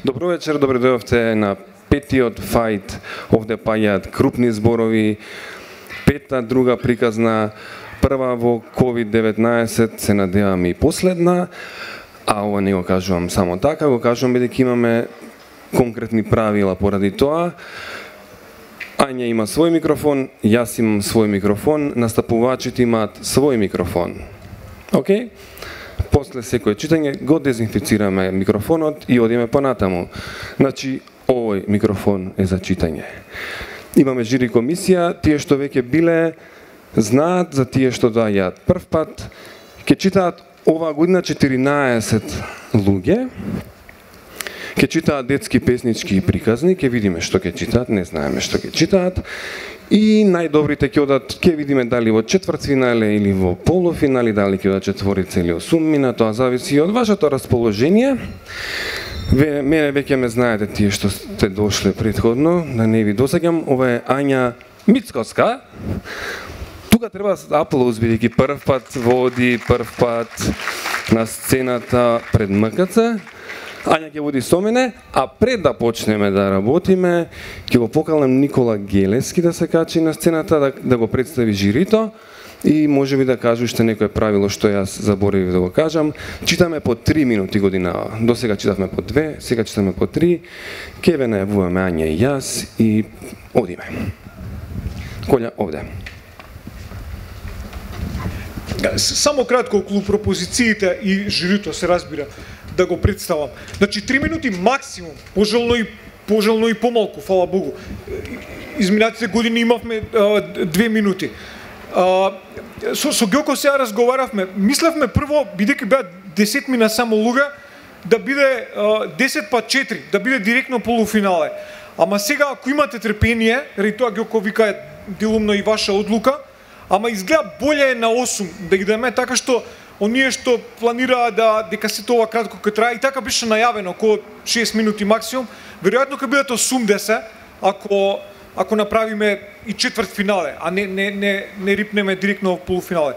Добро вечер, добре дојдовте на петиот фајт. Овде паѓаат крупни зборови. Пета друга приказна, прва во COVID-19, се надевам и последна, а ова не го кажувам само така, го кажувам бидејќи имаме конкретни правила поради тоа. Ања има свој микрофон, јас имам свој микрофон, настапувачите имаат свој микрофон. Океј? После секој читање го дезинфицираме микрофонот и одиме понатаму. Значи, овој микрофон е за читање. Имаме жири комисија, тие што веќе биле знаат за тие што доаѓаат прв пат. Ќе читаат оваа година 14 луѓе. Ќе читаат детски песнички и приказни, ќе видиме што ќе читаат, не знаеме што ќе читаат. И најдобрите ќе одат, ќе видиме дали во четвртфинале или во полуфинале, дали ќе одат четворица или осумина, тоа зависи од вашето расположение. Мене веќе ме знаете тие што сте дошле претходно, да не ви досеќам, ова е Ања Мицкоска. Тука треба аплауз, бидејќи прв пат води, прв пат на сцената пред МКЦ. Ања ќе води со мене, а пред да почнеме да работиме, ќе го поканам Никола Гелески да се качи на сцената, да го представи жирито и може би да кажу уште некое правило што јас заборавив да го кажам. Читаме по 3 минути годинава. До сега читавме по 2, сега читаме по 3. Ке ве најавуваме Ања и јас и одиме. Колја, овде. Само кратко околу пропозициите и жирито се разбира да го представам. Значи 3 минути максимум, пожелно и помалку, фала Богу. Изминатите години имавме 2 минути. Со Геоко сега разговаравме. Мислевме прво, бидејќи беа 10 мина само луѓе, да биде 10 па 4, да биде директно полуфинале. Ама сега, ако имате трпение, ради тоа Геоко вика делумно и ваша одлука, ама изгледа боле на 8, да ги дадеме така што оние што планираа дека се тоа кратко ќе трае, и така беше најавено, околу 6 минути максимум, веројатно ќе бидат 80, ако направиме и четвртфинале, а не рипнеме директно во полуфинале.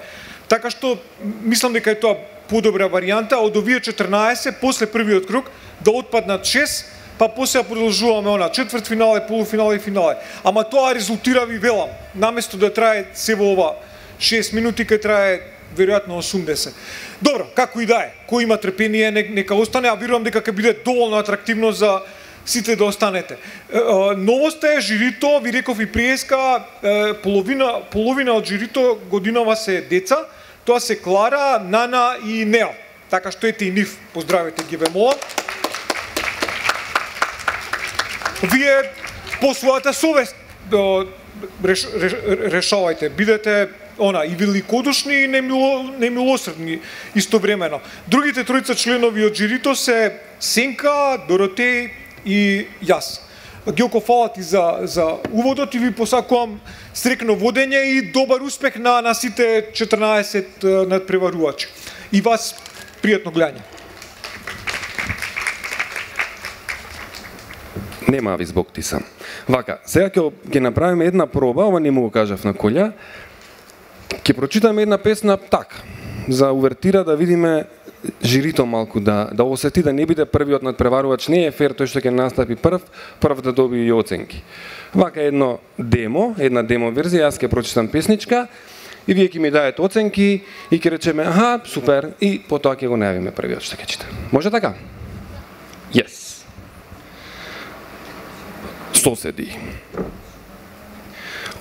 Така што мислам дека е тоа подобра варијанта, од овие 14 после првиот круг да отпаднат 6, па после продолжуваме она четвртфинале, полуфинале и финале. Ама тоа резултира, ви велам, наместо да трае се во ова 6 минути ќе трае веројатно 80. Добро, како и да е, кој има трпение нека остане, а верувам дека ќе биде доволно атрактивно за сите да останете. Новост е жирито, ви реков и приеска, половина од жирито годинава се деца, тоа се Клара, Нана и Неа. Така што ете и нив, поздравете ги, ве молам. Вие по својата совест решавајте, бидете и великодушни и немилосредни истовремено. Другите тројца членови од жирито се Сенка, Доротеј и јас. Геоко, фала ти за уводот и ви посакувам срекно водење и добар успех на сите 14 надпреварувачи. И вас пријатно гледање. Нема ви због ти сам. Вака, сега ќе направиме една проба, ова не му го кажав на Колја. Ќе прочитаме една песна така, за увертира да видиме жирито малку, да осети да не биде првиот надпреварувач, не е фер тој што ќе настапи прв да добие и оценки. Вака една демо верзија, јас ќе прочитам песничка и вие ќе ми даете оценки и ќе речеме аха, супер, и потоа ќе го најавиме првиот што ќе чита. Може така? Yes. Соседи.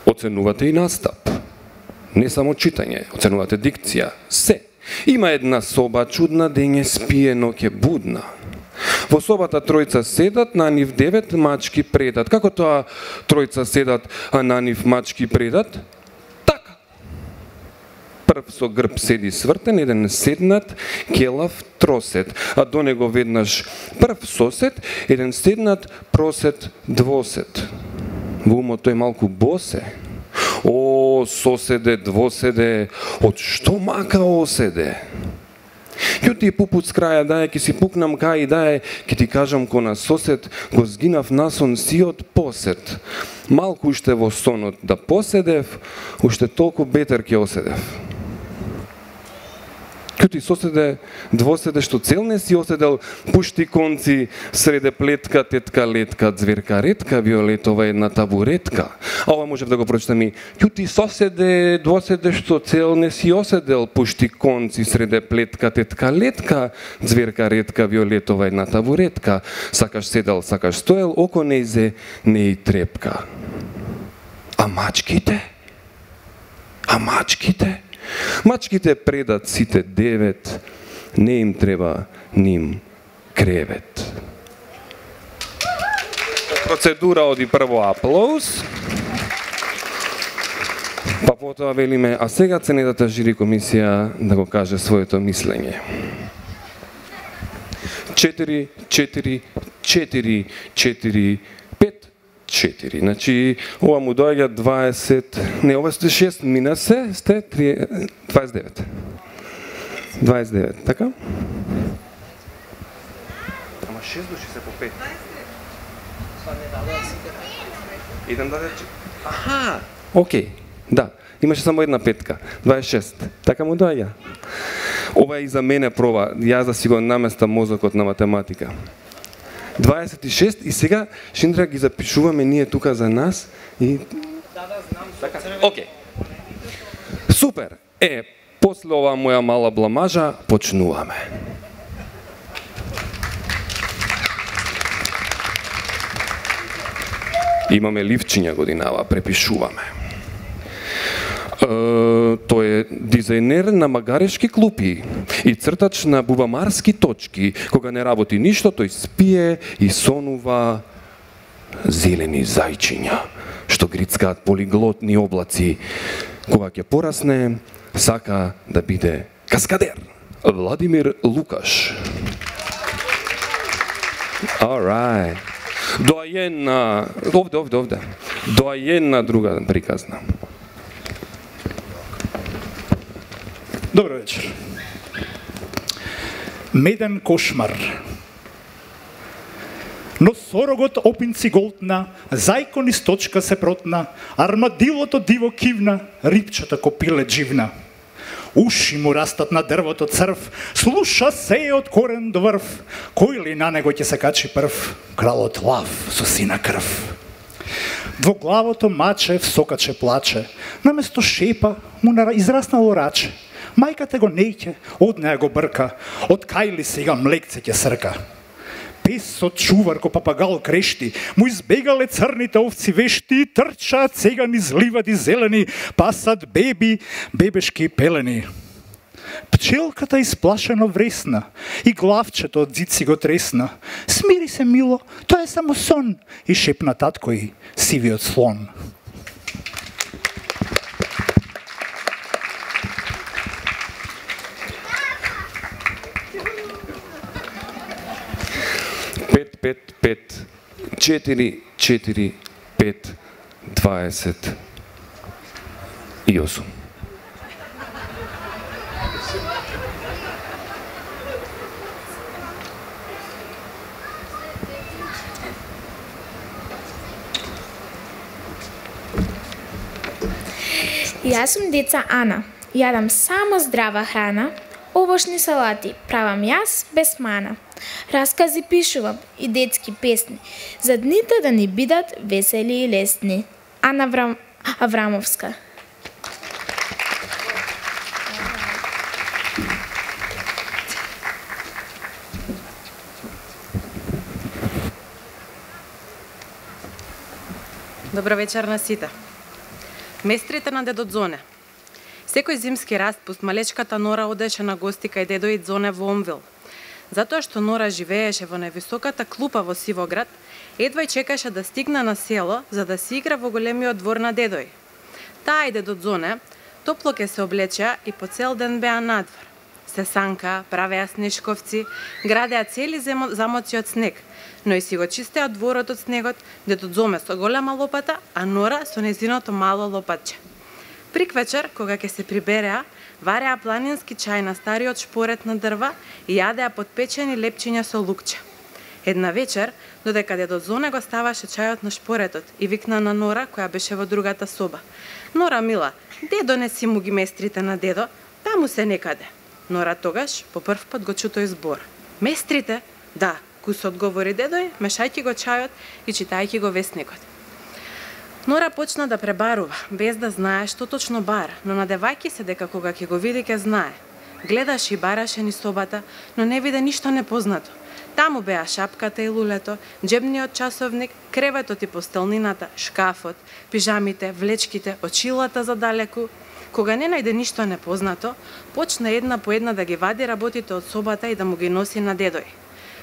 Оценувате и настап. Не само читање, оценувате дикција, се. Има една соба чудна, дење спие, ноќе будна. Во собата тројца седат, на нив 9 мачки предат. Како тоа тројца седат, а на нив мачки предат? Така. Прв со грб седи свртен, еден седнат, келав тросет, а до него веднаш прв сосед, еден седнат, просет, двосет. Во умот тој малку босе. О, соседе, двоседе, од што мака оседе? Ќе ти пупут с краја дае, ќе си пукнам кај дае, ќе ти кажам ко на сосед, го згинав насон сиот посет. Малку уште во сонот да поседев, уште толку бетер ќе оседев. Ќе Јути соседе, двоседе што цел не си оседел, пушти конци, среде плетка, тетка летка, зверка ретка, Виолетова една табуретка. А ова можев да го прочитам и јути соседе, двоседе што цел не си оседел, пушти конци, среде плетка, тетка летка, зверка ретка, Виолетова една табуретка. Сакаш седел, сакаш стоел, око не изе, не и трепка. А мачките? А мачките? Мачките предат сите 9, не им треба ним кревет. Процедура оди прво аплауз, па потоа велиме, а сега ценетата жири комисија да го каже своето мислење. 4, 4, 4, 4, 5, 4. Значи, ова му доаѓа 20, не, ова сте 6, мина се, сте 29. 29, така? Ама 6 души се по 5. Идем да рече. Аха, окей, да. Имаше само една петка. 26. Така му доаѓа. Ова е и за мене проба. Јас да си го наместам мозокот на математика. 26 и сега Шиндра ги запишуваме ние тука за нас и да знам. Така. Окей. Супер. После ова моја мала бламажа почнуваме. Имаме ливчиња годинава, препишуваме. Тој е дизајнер на магарешки клупи и цртач на бубамарски точки. Кога не работи ништо, тој спие и сонува зелени зајчиња, што грицкаат полиглотни облаци. Кога ќе порасне, сака да биде каскадер. Владимир Лукаш. Alright. Доајена, овде. Доајена друга приказна. Добро вечер. Меден кошмар. Но сорогот опинци голтна, зајко низ точка се протна, армадилото диво кивна, рипчата копиле дживна. Уши му растат на дрвото црв, слуша се од корен до врв, кој ли на него ќе се качи прв, кралот лав со сина крв. Двоглавото маче всокаче плаче, наместо шепа му израснало раче. Мајката го неќе, од неја го брка, од кај ли сега млекце ќе срка. Песот чувар ко папагал крешти, му избегале црните овци вешти, трчаат сега низ ливади зелени, пасат бебешки пелени. Пчелката исплашено вресна и главчето од зици го тресна. Смири се, мило, тоа е само сон, и шепна татко и сивиот слон. Пет, 4, 4, 5, 28. Јас сум деца Ана. Јадам само здрава храна, овошни салати правам јас без мана. Раскази пишувам и детски песни, за дните да ни бидат весели и лесни. Ана Аврамовска. Добро вечер на сите. Местрите на дедо Дзоне. Секој зимски распуст малечката Нора одеше на гости кај дедо и Дзоне во Омвил. Затоа што Нора живееше во највисоката клупа во Сивоград, едвај чекаше да стигне на село за да си игра во големиот двор на дедој. Таа и дедо Дзоне топло ке се облечеа и по цел ден беа надвор. Се санка, правеа снежковци, градеа цели замоци од снег, но и си го чистеа дворот од снегот, дедо Дзоме со голема лопата, а Нора со незиното мало лопатче. Приквечер, кога ќе се прибереа, вареа планински чај на стариот шпорет на дрва и јадеа подпечени лепчиња со лукче. Една вечер, додека дедо Зоне го ставаше чајот на шпоретот и викна на Нора, која беше во другата соба. Нора, мила, де донеси му ги местрите на дедо, таму се некаде. Нора тогаш по прв пат го чутој збор. Местрите? Да, кус одговори дедој, мешајќи го чајот и читајќи го весникот. Нора почна да пребарува, без да знае што точно бара, но надевајќи се дека кога ќе го види ќе знае. Гледаше и бараше ни собата, но не виде ништо непознато. Таму беа шапката и лулето, џебниот часовник, креветот и постелнината, шкафот, пижамите, влечките, очилата за далеку. Кога не најде ништо непознато, почна една по една да ги вади работите од собата и да му ги носи на дедој.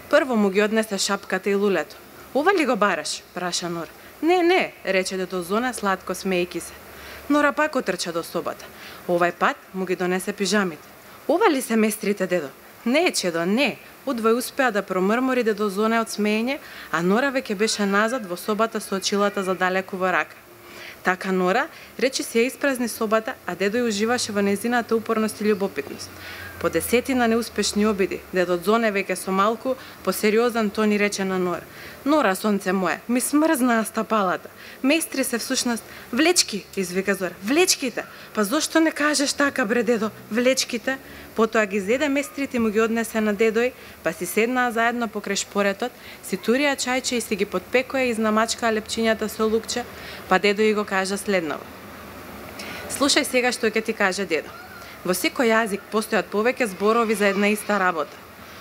Прво му ги однесе шапката и лулето. Ова ли го бараш? Праша Нора. Не, рече дедо Зоне сладко смејки се. Нора пак отрча до собата. Овај пат му ги донесе пижамите. Ова ли се местрите, дедо? Не, чедо, не. Одвој успеа да промрмори дедо Зоне од смеење, а Нора веќе беше назад во собата со очилата за далеку во рака. Така Нора речи се испразни собата, а дедој уживаше во незината упорност и љубопитност. По десетина неуспешни обиди, дедо Зоне веќе со малку по сериозен тон и рече на Нора: Нора, сонце мое, ми смрзнаа стапалата. Местри се всушност влечки, извика Зора. Влечките. Па зошто не кажеш така, бре дедо? Влечките. Потоа ги зеде местрите и му ги однесе на дедој, па си седнаа заедно покрај шпоретот, си турија чајче и си ги подпекоја и изнамачкаа лепчињата со лукче, па дедој го кажа следново: Слушај сега што ќе ти каже дедо. Во секој јазик постојат повеќе зборови за една иста работа.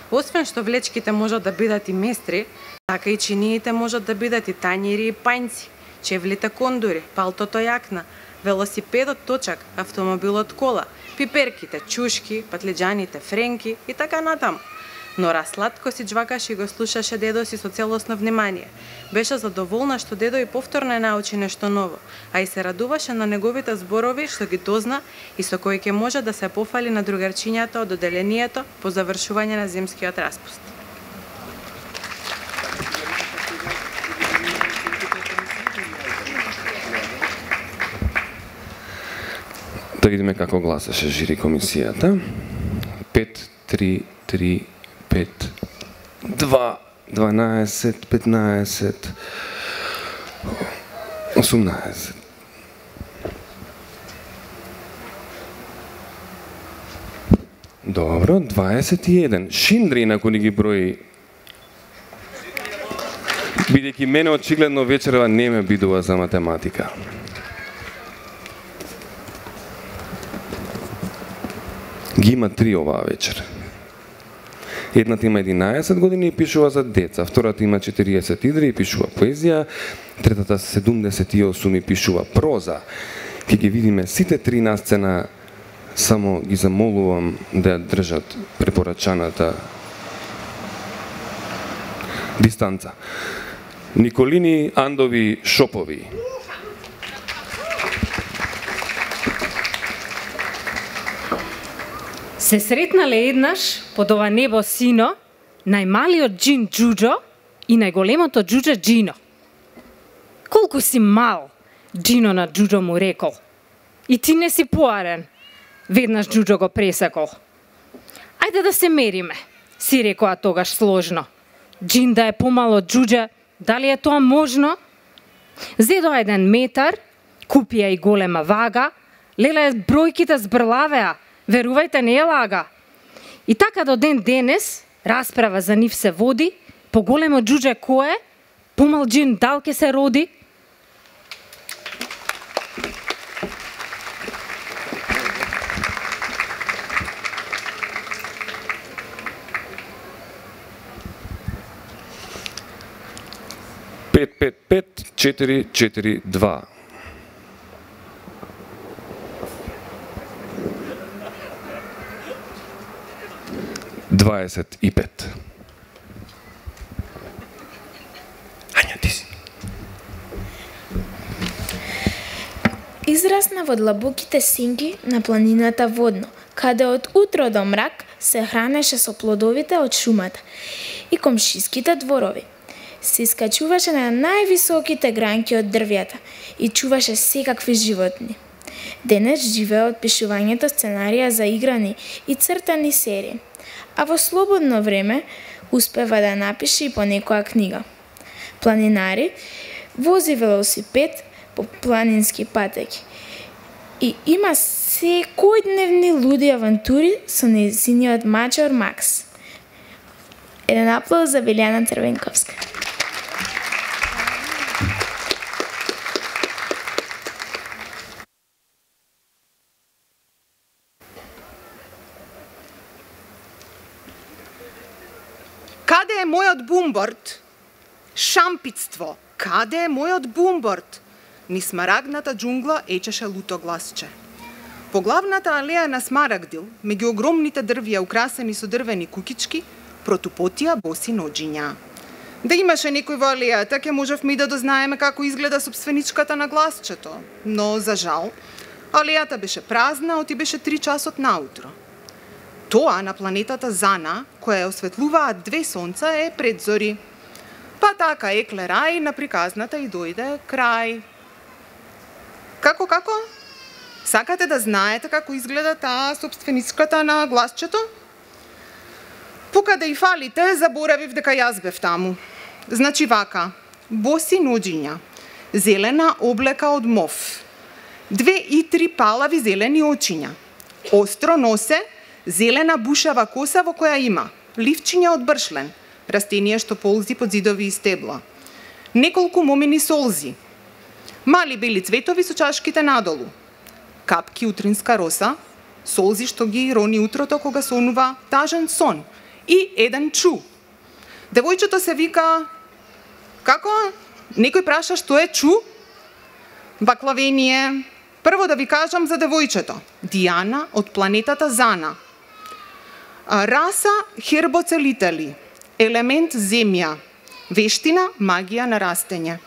Освен што влечките можат да бидат и местри, така и чиниите можат да бидат и тањири и пањци, чевлите кондури, палтото јакна, велосипедот точак, автомобилот кола, пиперките, чушки, патлиџаните, френки и така натаму. Нора сладко си џвакаше и го слушаше дедо си со целосно внимание. Беше задоволна што дедо и повторно научи нешто ново, а и се радуваше на неговите зборови што ги дозна и со кои ќе може да се пофали на другарчињата од оделението по завршување на зимскиот распуст. Да видиме како гласаше жири комисијата. 5, 3, 3, 5, 2, 12, 15, 18. Добро, 21. Шиндрина кој ги брои. Бидејќи мене очигледно вечерва не ме бидува за математика. Ги има 3 оваа вечер. Едната има 11 години и пишува за деца, втората има 43 и пишува поезија, третата 78 и пишува проза. Ке ги видиме сите 3 на сцена, само ги замолувам да ја држат препорачаната дистанца. Николини Андови Шопови. Се сретнале еднаш под ова небо сино најмалиот џин Џуџо и најголемото џуџе Џино. Колку си мал, Џино на Џуџо му рекол. И ти не си поарен. Веднаш Џуџо го пресекол. Ајде да се мериме, си рекоа тогаш сложно. Џин да е помало од џуџе, дали е тоа можно? Зедоа еден метар, купија и голема вага, леле бројките збрлавеа, верувајте не е лага. И така до ден денес, расправа за нив се води, поголемо џуџе кој е, помал џин дал ке се роди? Пет, 4, 4, 2. Дваесет и пет. Ања, ти си. Израсна во длабоките синки на планината Водно, каде од утро до мрак се хранеше со плодовите од шумата и комшиските дворови. Се искачуваше на највисоките гранки од дрвјата и чуваше секакви животни. Денес живее од пишувањето сценарија за играни и цртани серии, а во слободно време успева да напише и по некоја книга. Планинари, вози велосипед по планински патеки и има секојдневни луди авантури со нејзиниот мачор Макс. Еден аплауз за Билјана Црвенковска. Каде е мојот бумборд? Шампицство, каде е мојот бумборд? Низ смарагдната џунгла ечеше луто гласче. По главната алеја на Смарагдил, меѓу огромните дрвја украсени со дрвени кукички, протупотија боси ноџиња. Да имаше некој во алејата, ќе можевме и да дознаеме како изгледа собственичката на гласчето, но за жал, алејата беше празна, оти беше 3 часот наутро. Тоа на планетата Зана, која ја осветлуваат 2 сонца, е предзори. Па така екле рај на приказната и дојде крај. Како? Сакате да знаете како изгледа таа собственичката на гласчето? Пука да и фалите, заборавив дека јас бев таму. Значи вака, боси ноџиња, зелена облека од мов, 2 и 3 палави зелени очиња, остро носе, зелена бушава коса во која има, ливчиња од бршлен, растение што ползи под зидови и стебла, неколку момини солзи, мали бели цветови со чашките надолу, капки утринска роса, солзи што ги рони утрото кога сонува тажен сон и еден чу. Девојчето се вика... Како? Некој праша што е чу? Баклавение. Прво да ви кажам за девојчето. Дијана од планетата Зана. Раса хербоцелители. Елемент земја. Вештина магија на растење.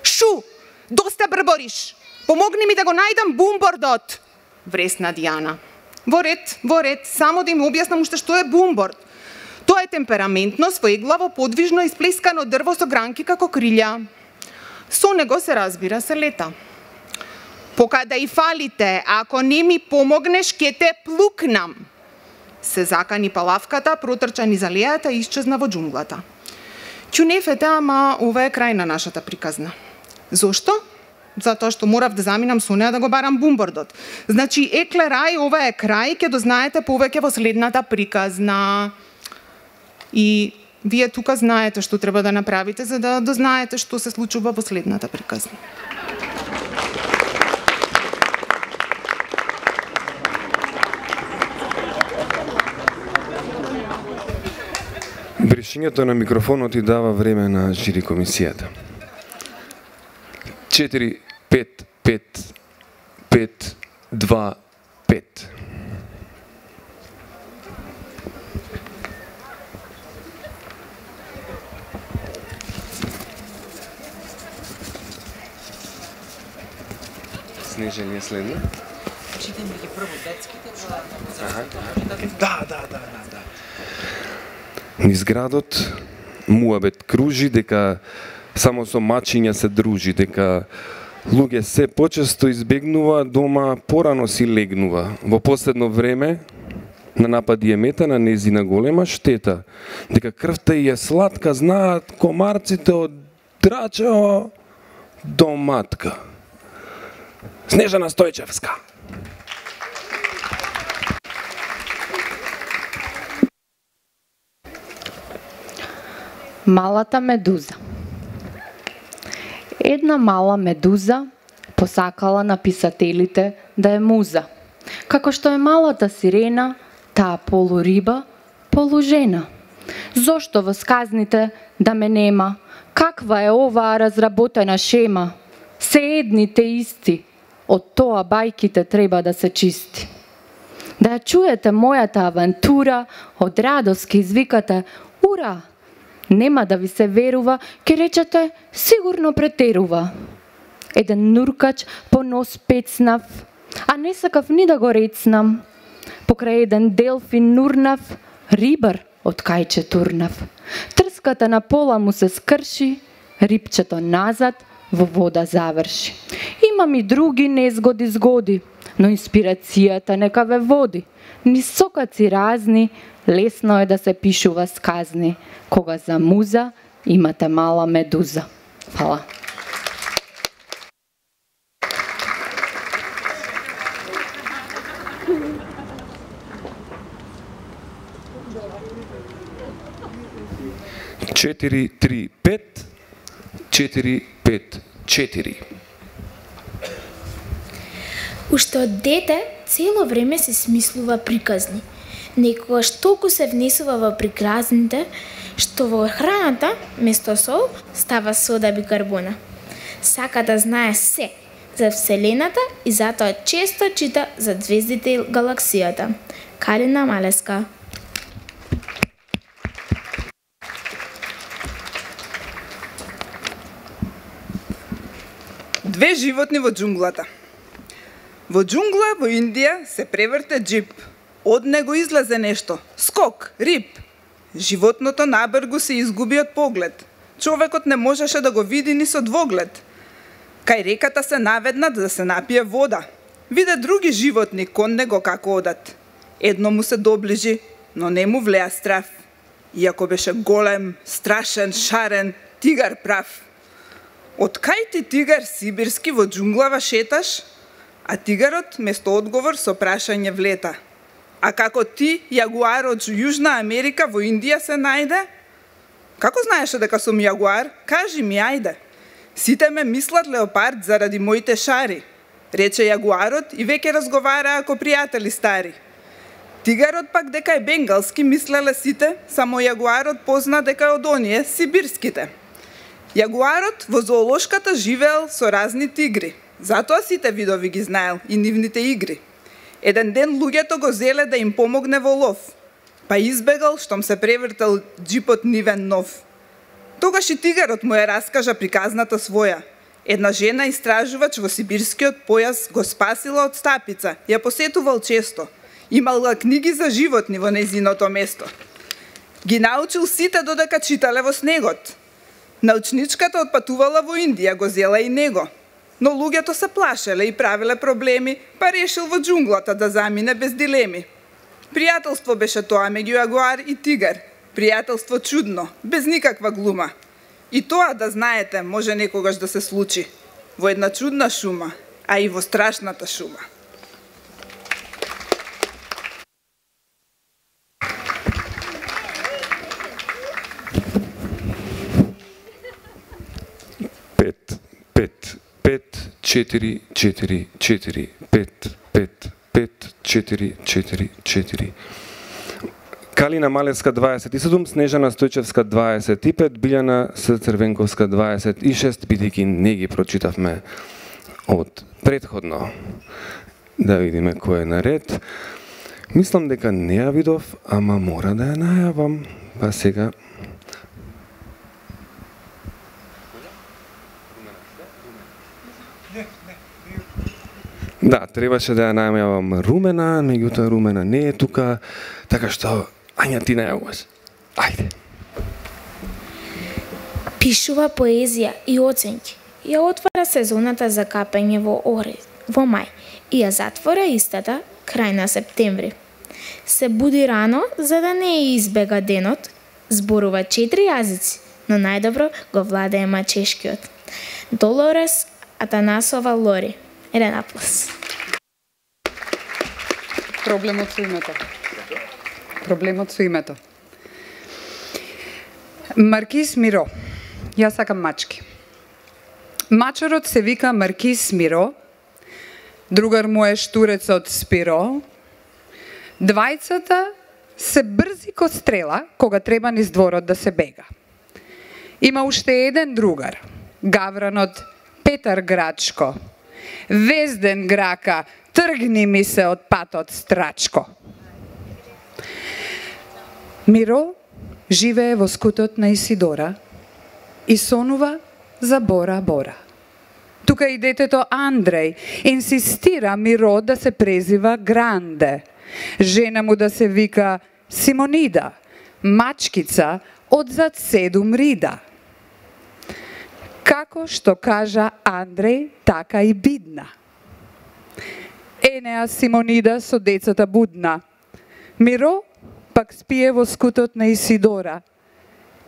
Шу! Доста брбориш! Помогни ми да го најдам бумбордот! Вресна Дијана. Во ред, само да им објаснам уште што е бумборд. Тоа е темпераментно, своеглаво, подвижно исплескано дрво со гранки како крилја. Со него се разбира се лета. Покада и фалите, ако не ми помогнеш, ке те плукнам. Се закани палавката, протрча низ алејата и исчезна во џунглата. Ќунефете, ама ова е крај на нашата приказна. Зошто? Затоа што морав да заминам со неа да го барам бумбордот. Значи, екле рај, ова е крај, ќе дознаете повеќе во следната приказна. И вие тука знаете што треба да направите за да дознаете што се случува во следната приказна. Бришењето на микрофонот и дава време на жири комисијата. 4, 5, 5, 5, 2, 5. Снежен е следно. Читаме ги прво детските, Да. Низ градот муабет кружи дека само со мачиња се дружи, дека луѓе се почесто избегнува, дома порано си легнува. Во последно време на напади е метана нејзина голема штета, дека крвта е сладка, знаат комарците од Драчево до матка. Снежана Стојчевска. Малата медуза. Една мала медуза посакала на писателите да е муза. Како што е малата сирена, таа полуриба, полужена. Зошто во сказните да ме нема? Каква е оваа разработена шема? Се едните исти, од тоа бајките треба да се чисти. Да ја чуете мојата авантура, од радост ке извикате ура! Нема да ви се верува, ке речете сигурно претерува. Еден нуркач по нос пецнав, а не сакав ни да го рецнам. Покрај еден делфин нурнав, рибар од кајче турнав. Трската на пола му се скрши, рибчето назад во вода заврши. Имам и други незгоди згоди, но инспирацијата нека ве води. Низ сокаци разни, лесно е да се пишува сказни, кога за муза имате мала медуза. Фала. 4-3-5, 4-5-4. Уште од дете цело време се смислува приказни. Некогаш толку се внесува во приказните, што во храната, место сол, става сода бикарбона. Сака да знае се за Вселената и затоа често чита за звездите и галаксијата. Калина Малеска. Две животни во џунглата. Во џунгла во Индија се преврте џип. Од него излезе нешто. Скок, рип. Животното набргу се изгуби од поглед. Човекот не можеше да го види ни со двоглед. Кај реката се наведна да се напие вода. Виде други животни кон него како одат. Едно му се доближи, но не му влеа страв. Иако беше голем, страшен, шарен, тигар прав. Од кај ти тигар сибирски во џунглава шеташ? А тигарот место одговор со прашање влета. А како ти, јагуар од Јужна Америка во Индија се најде? Како знаеше дека сум јагуар? Кажи ми, ајде. Сите ме мислат леопард заради моите шари, рече јагуарот и веќе разговара како пријатели стари. Тигарот пак дека е бенгалски мислеле сите, само јагуарот позна дека е од оние сибирските. Јагуарот во зоолошката живеел со разни тигри, затоа сите видови ги знаел и нивните игри. Еден ден луѓето го зеле да им помогне во лов, па избегал штом се превртел џипот нивен нов. Тогаш и тигарот му ја раскажа приказната своја. Една жена истражувач во сибирскиот појас го спасила од стапица, ја посетувал често. Имала книги за животни во нејзиното место. Ги научил сите додека читале во снегот. Научничката отпатувала во Индија, го зела и него. Но луѓето се плашеле и правиле проблеми, па решил во џунглата да замине без дилеми. Пријателство беше тоа меѓу јагуар и тигар. Пријателство чудно, без никаква глума. И тоа, да знаете, може некогаш да се случи. Во една чудна шума, а и во страшната шума. Пет, 4, 4, 4, 5, 5, 5, 4, 4, 4. Калина Малеска 27, Снежана Стојчевска 25, Билјана Црвенковска 26, бидејќи не ги прочитавме од претходно. Да видиме кој е наред. Мислам дека не ја видов, ама мора да ја најавам. Па сега... Да, требаше да ја најавам Румена, меѓутоа Румена не е тука, така што, Ања, ти најавуваш. Ајде. Пишува поезија и оценки. Ја отвара сезоната за капење во мај и ја затвора истата крај на септември. Се буди рано за да не ја избега денот, зборува 4 јазици, но најдобро го владее мачешкиот. Долорес Атанасова Лори. 1+. Проблемот со името. Проблемот со името. Маркиз Миро. Јас сакам мачки. Мачарот се вика Маркиз Миро, другар му е штурецот Спиро. Двајцата се брзи ко стрела кога треба низ дворот да се бега. Има уште еден другар, гавранот Петар Грачко. Везден грака, тргни ми се од патот страчко. Миро живее во скутот на Исидора и сонува за Бора Бора. Тука и детето Андреј инсистира Миро да се презива Гранде. Жена му да се вика Симонида, мачкица од зад 7 рида. Како што кажа Андреј, така и бидна. Енеа Симонида со децата будна. Миро пак спие во скутот на Исидора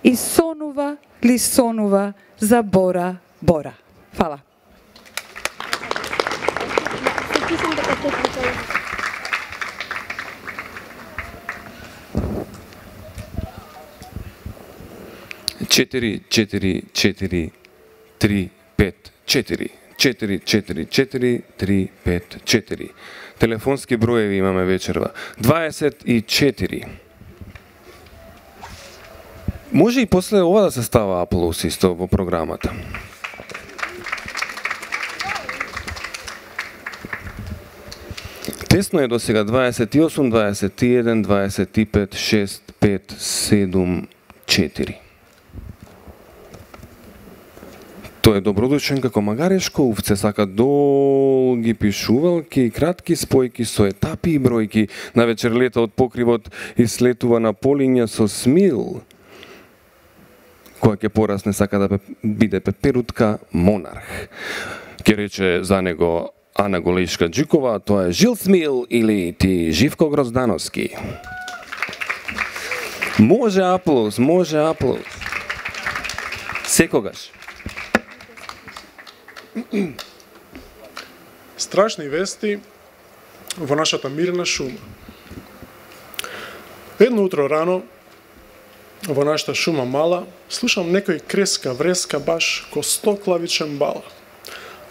и сонува ли сонува за Бора Бора. Фала. 4 4 4 3 5 4 4 4 4 3 5 4. Телефонски броеви имаме вечерва. 24. Може и после ова да се става аплауз исто во програмата. Тесно е до сега 28, 21, 25, 6, 5, 7, 4. Тој е добродушен како магарешко овце, сака долги пишувалки и кратки спојки со етапи и бројки. Навечер лета од покривот и слетува на полиња со смил. Која ќе порасне сака да биде пеперутка монарх. Ке рече за него Ана Голешка-Џикова, тоа е Жил Смил или ти Живко Гроздановски. Може аплауз, може аплауз. Секогаш. Страшни вести во нашата мирна шума. Едно утро рано, во нашата шума мала, слушам некој креска вреска баш ко 100 клавичен бала.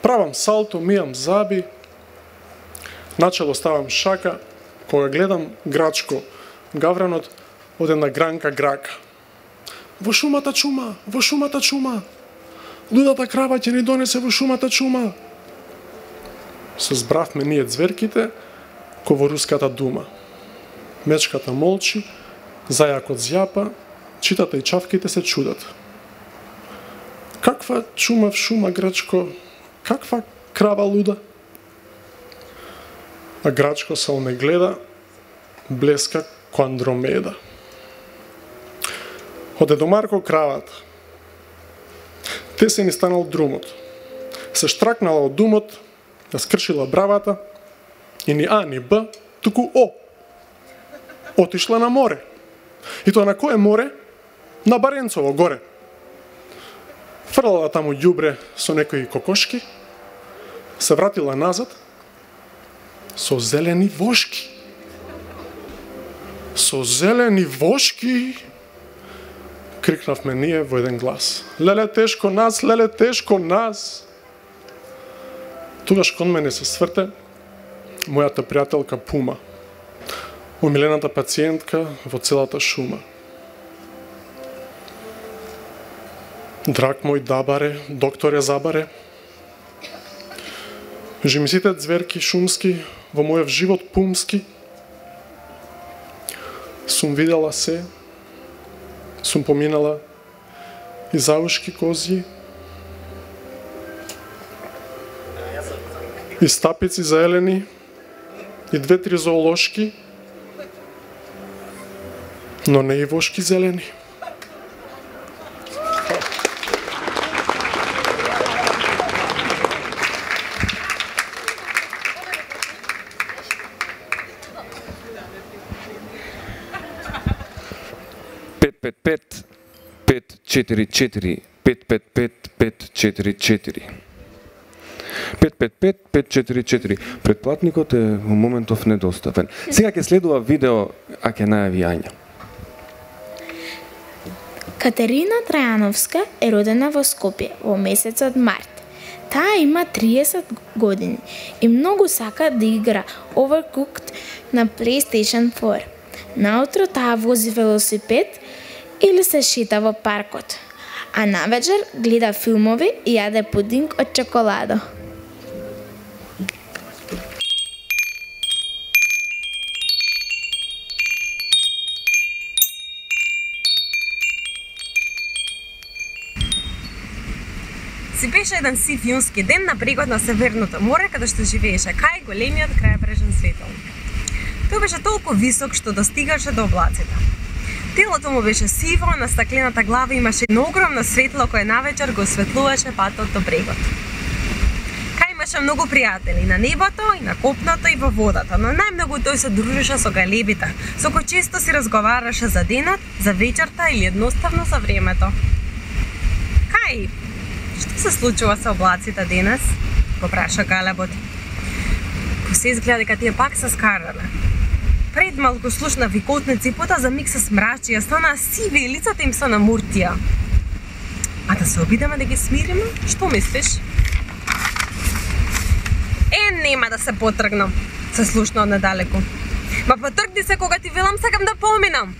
Правам салто, мијам заби, начело ставам шака, кога гледам Грачко, гавранот од една гранка грака. Во шумата чума, во шумата чума, лудата крава ќе ни донесе во шумата чума. Се збравме ние зверките, ко во руската дума. Мечката молчи, зајакот зјапа, читата и чавките се чудат. Каква чума в шума, Грачко, каква крава луда? А Грачко се онегледа, блеска ко Андромеда. Оде до Марко кравата. Те се ни станал друмот. Се штракнала од думот, ја скршила бравата и ни А, ни Б, туку О. Отишла на море. И тоа на кое море? На Баренцово горе. Фрлала таму ѓубре со некои кокошки, се вратила назад со зелени вошки. Со зелени вошки, крикнавме ние во еден глас. Леле тешко нас, леле тешко нас. Тогаш кон мене се сврте мојата пријателка Пума, омилената пациентка во целата шума. Драг мој Дабаре, докторе Забаре, жимисите зверки шумски во мојов живот пумски, сум видела се, сум поминала и заушки козји, и стапици зелени, и 2-3 зоолошки, но не и вошки зелени. Пет 5-4-4 5-5-5-5-4-4 5-5-5-5-4-4. Предплатникот е во моментов недостапен. Сега ќе следува видео, а ќе најави Ања. Катерина Трајановска е родена во Скопје во месецот март. Таа има 30 години и многу сака да игра Overcooked на PlayStation 4. Наутро таа вози велосипед или се шета во паркот, а навечер гледа филмови и јаде пудинг од чоколадо. Си беше еден сив јунски ден на брегот на Северното море, каде што живееше Кај, големиот крајбрежен светолник. Тој беше толку висок што достигаше до облаците. Телото му беше сиво, а на стаклената глава имаше едно огромно светло кое навечер го осветлуваше патот до брегот. Кај имаше многу пријатели на небото, и на копното, и во водата, но најмногу тој се дружеше со галебите, со кои често си разговараше за денот, за вечерта или едноставно за времето. Кај, што се случува со облаците денес? Го праша галебот. Ко се изгледа дека тие пак се скарале. Пред малку слушна викотници, пота за миг се смрачи, ја стана сиви и лицата им се намуртија. А да се обидеме да ги смириме? Што мислиш? Нема да се потргнам. Се слушна од недалеку. Ма потргни се кога ти велам сакам да поминам.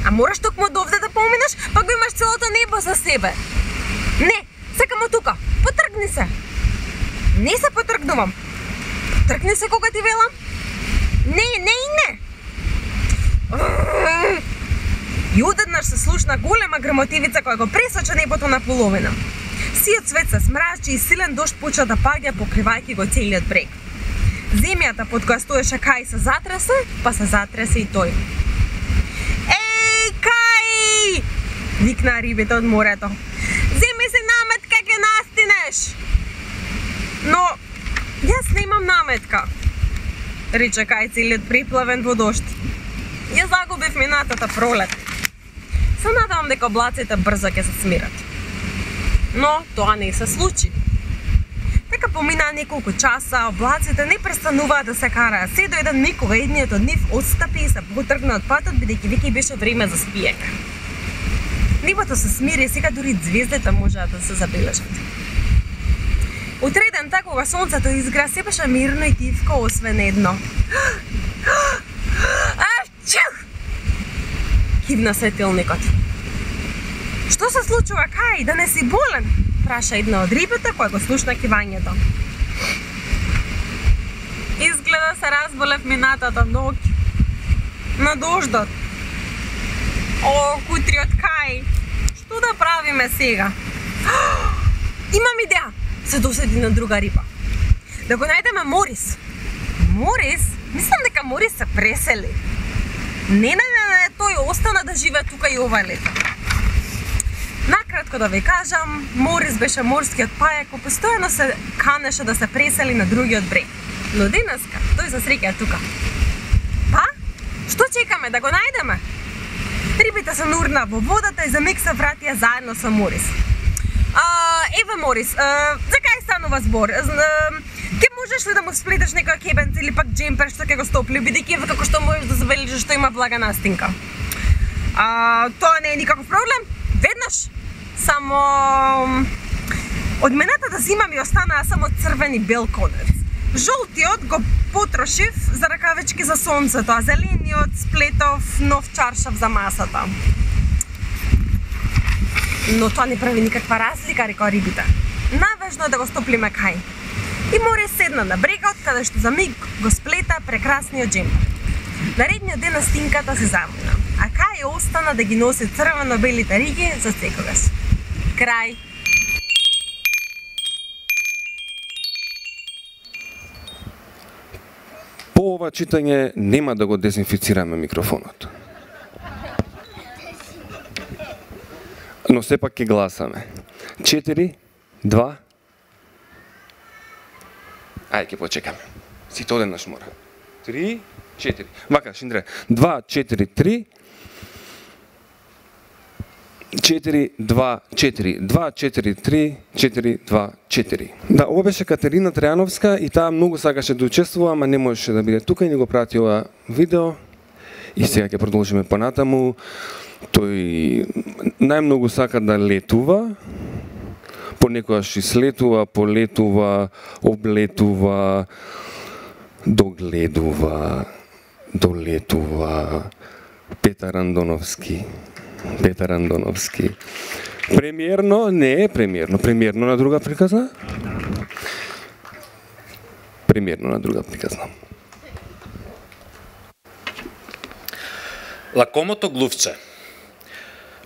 А мораш токму од овде да поминаш, па го имаш целото небо за себе. Не, сакам од тука. Потргни се. Не се потргнувам. Потргни се кога ти велам. Не. И одеднаш се слушна голема грмотивица која го пресоча небото на половина. Сиот свет се смрачи и силен дожд почна да паѓа, покривајќи го целиот брег. Земјата под која стоеше Кај се затресе, па се затресе и тој. Еј, Кај! Викна рибите од морето. Земи си наметка, ке настинеш! Но, јас немам наметка, рече Кај целиот приплавен во дожд. Ја загубив минатата пролет. Се надевам дека облаците брзо ќе се смират. Но тоа не се случи. Така поминаа неколку часа, облаците не престануваат да се караат. Се до еден миг кога едниот од нив отстапи и се потргна од патот, бидејќи веќе беше време за спиење. Небото се смири и сега дури звездите можеа да се забележат. Утреден така кога сонцето изгра, се беше мирно и тивко, освен едно. Ачу! Кивна светилникот. Што се случува, Кај, да не си болен? Праша една од рибите која го слушна кивањето. Изгледа се разболев минатата ноќ. На дождот. О, кутриот Кај, што да правиме сега? Имам идеја, се доседи на друга риба. Да го најдеме Морис. Морис? Мислам дека Морис се пресели. Не, тој остана да живее тука и ова лето. Накратко да ви кажам, Морис беше морскиот пајак кој постојано се канеше да се пресели на другиот брег. Но денеска тој за среќа е тука. Па? Што чекаме да го најдеме? Рибите се нурна во водата и за миг се вратија заедно со Морис. Еве Морис, за кај станува збор? Ке можеш ли да му сплетеш некоја кебенца или пак джемпер што ќе го стопли, бидејќи еве како што можеш да забележиш што има блага настинка. Тоа не е никаков проблем. Веднаш. Само од менатата зима ми останаа само црвен и бел конец. Жолтиот го потрошив за ракавички за сонцето, а зелениот сплетов нов чаршав за масата. Но тоа не прави никаква разлика, рекоа рибите. Наважно е да го стоплиме Кај. И Морис седна на брегот, каде што за миг го сплета прекрасниот джемпер. Наредниот ден настинката се замина, а Кај остана да ги носи црвено-белите риги за секогаш. Крај. По ова читање нема да го дезинфицираме микрофонот. Но сепак ќе гласаме. 4, 2. Ајде ќе почекаме. Сите одеднаш мора. 3, 4. Вака, Шиндре. 2, 4, 3. 4, 2, 4. 2, 4, 3, 4, 2, 4. Да, ова беше Катерина Трајановска и таа многу сакаше да учествува, ама не можеше да биде тука и ни го прати ова видео. И сега ќе продолжиме понатаму. Тој најмногу сака да летува, понекогаш и слетува, полетува, облетува, догледува, долетува. Петар Андоновски. Премиерно, не е премиерно. Премиерно на друга приказна? Премиерно на друга приказна. Лакомото глувче.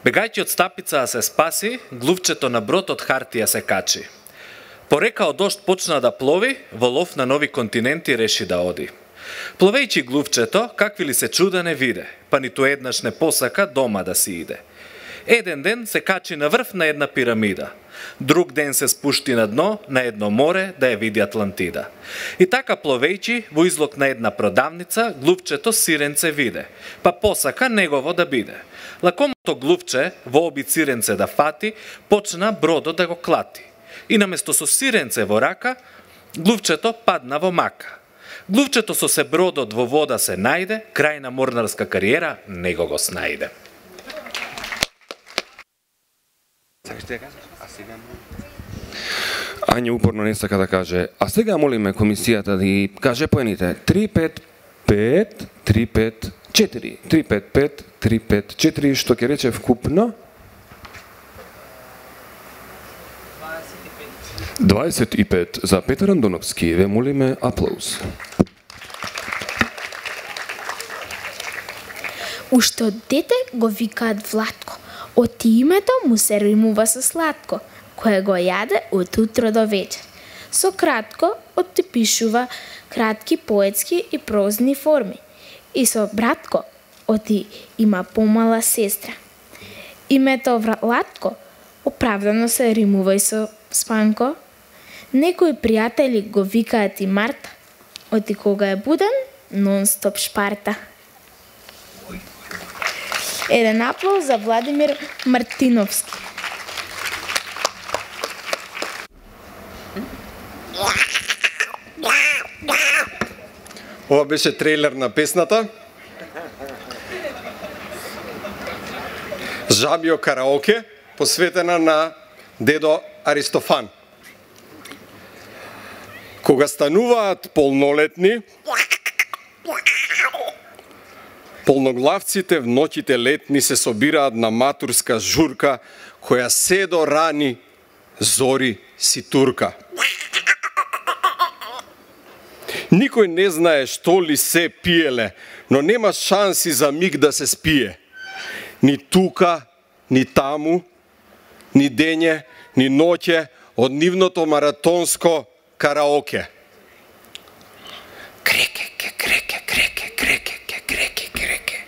Бегајќи од стапица се спаси, глувчето на брод од хартија се качи. По река од дожд почна да плови, во лов на нови континенти реши да оди. Пловејќи глувчето, какви ли се чуда не виде, па ниту еднаш не посака дома да си иде. Еден ден се качи на врв на една пирамида. Друг ден се спушти на дно на едно море да ја види Атлантида. И така пловејќи во излог на една продавница, глувчето сиренце виде, па посака негово да биде. Лакомото глувче во оби сиренце да фати, почна бродот да го клати. И наместо со сиренце во рака, глувчето падна во мака. Глувчето со се бродот во вода се најде, крај на морнарска кариера него го снајде. Ања упорно не сака да каже. А сега молиме комисијата да ги каже поените. 355 354 355 354, што ќе рече вкупно 25 за Петар Андоновски. Ве молиме аплауз. Уште од дете го викаат Владко. Од името му се римува со сладко, кое го јаде од утро до вечер. Со кратко оттипишува кратки поетски и прозни форми. И со братко оти има помала сестра. Името Владко оправдано се римува и со спанко. Некои пријатели го викаат и Марта. Оти кога е буден, нон-стоп шпарта. Еден аплауз за Владимир Мартиновски. Ова беше трейлер на песната. Жабио караоке, посветена на дедо Аристофан. Кога стануваат полнолетни, полноглавците в ноќите летни се собираат на матурска журка, која се до рани зори си турка. Никој не знае што ли се пиеле, но нема шанси за миг да се спие. Ни тука, ни таму, ни дење, ни ноќе од нивното маратонско караоке. Креке, креке, креке, креке, креке, креке.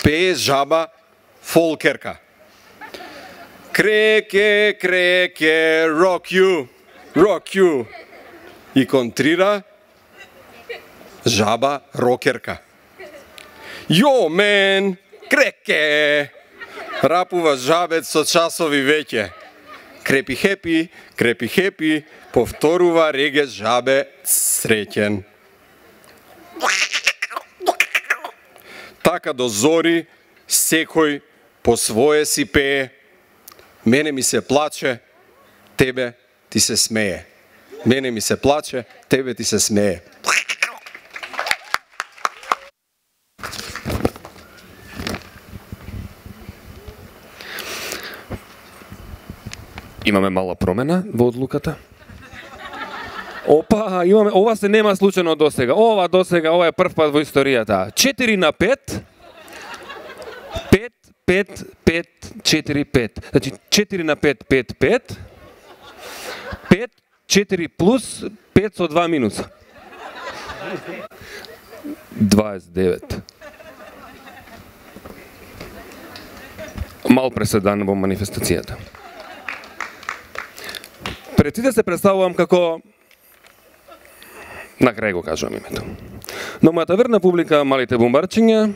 Пее жаба фолкерка. Креке, креке, rock you, rock you. И контрира жаба рокерка. Йо, мен, креке. Рапува жабец со часови веќе. Крепи хепи, повторува реге жабе среќен. Така до зори, секој по свое си пее. Мене ми се плаче, тебе ти се смее. Мене ми се плаче, тебе ти се смее. Имаме мала промена во одлуката. Опа, имаме, ова се нема случајно досега. Ова е прв пат во историјата. 4 на 5. 5, 5, 5, 4, 5. Значи 4 на 5, 5, 5. 5, 4 плюс 5 со 2 минуса. 29. Мал преседан во манифестацијата. Пред сите се представувам како на крај го кажувам името. Но мојата верна публика, малите бумбарчиња,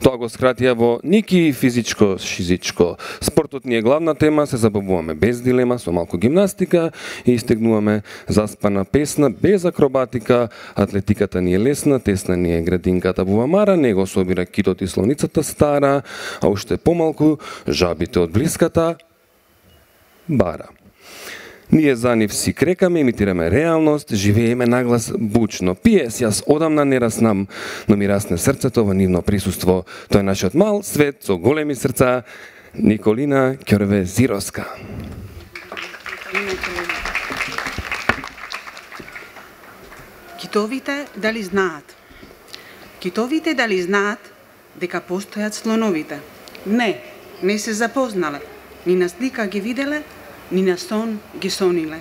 тоа го скратија во ники физичко, шизичко. Спортот ни е главна тема, се забавуваме без дилема, со малку гимнастика и истегнуваме заспана песна, без акробатика. Атлетиката ни е лесна, тесна ни е градинката бувамара, него собира китот и слоницата стара, а уште помалку жабите од блиската бара. Ние за нив си крекаме, имитираме реалност, живееме наглас бучно. Пиес, јас одамна не раснам, но ми расне срцето во нивно присуство. Тој е нашиот мал свет со големи срца, Николина Ќорве-Зировска. Китовите дали знаат? Китовите дали знаат дека постојат слоновите? Не се запознале. Ни на слика ги виделе, ни на сон ги сониле.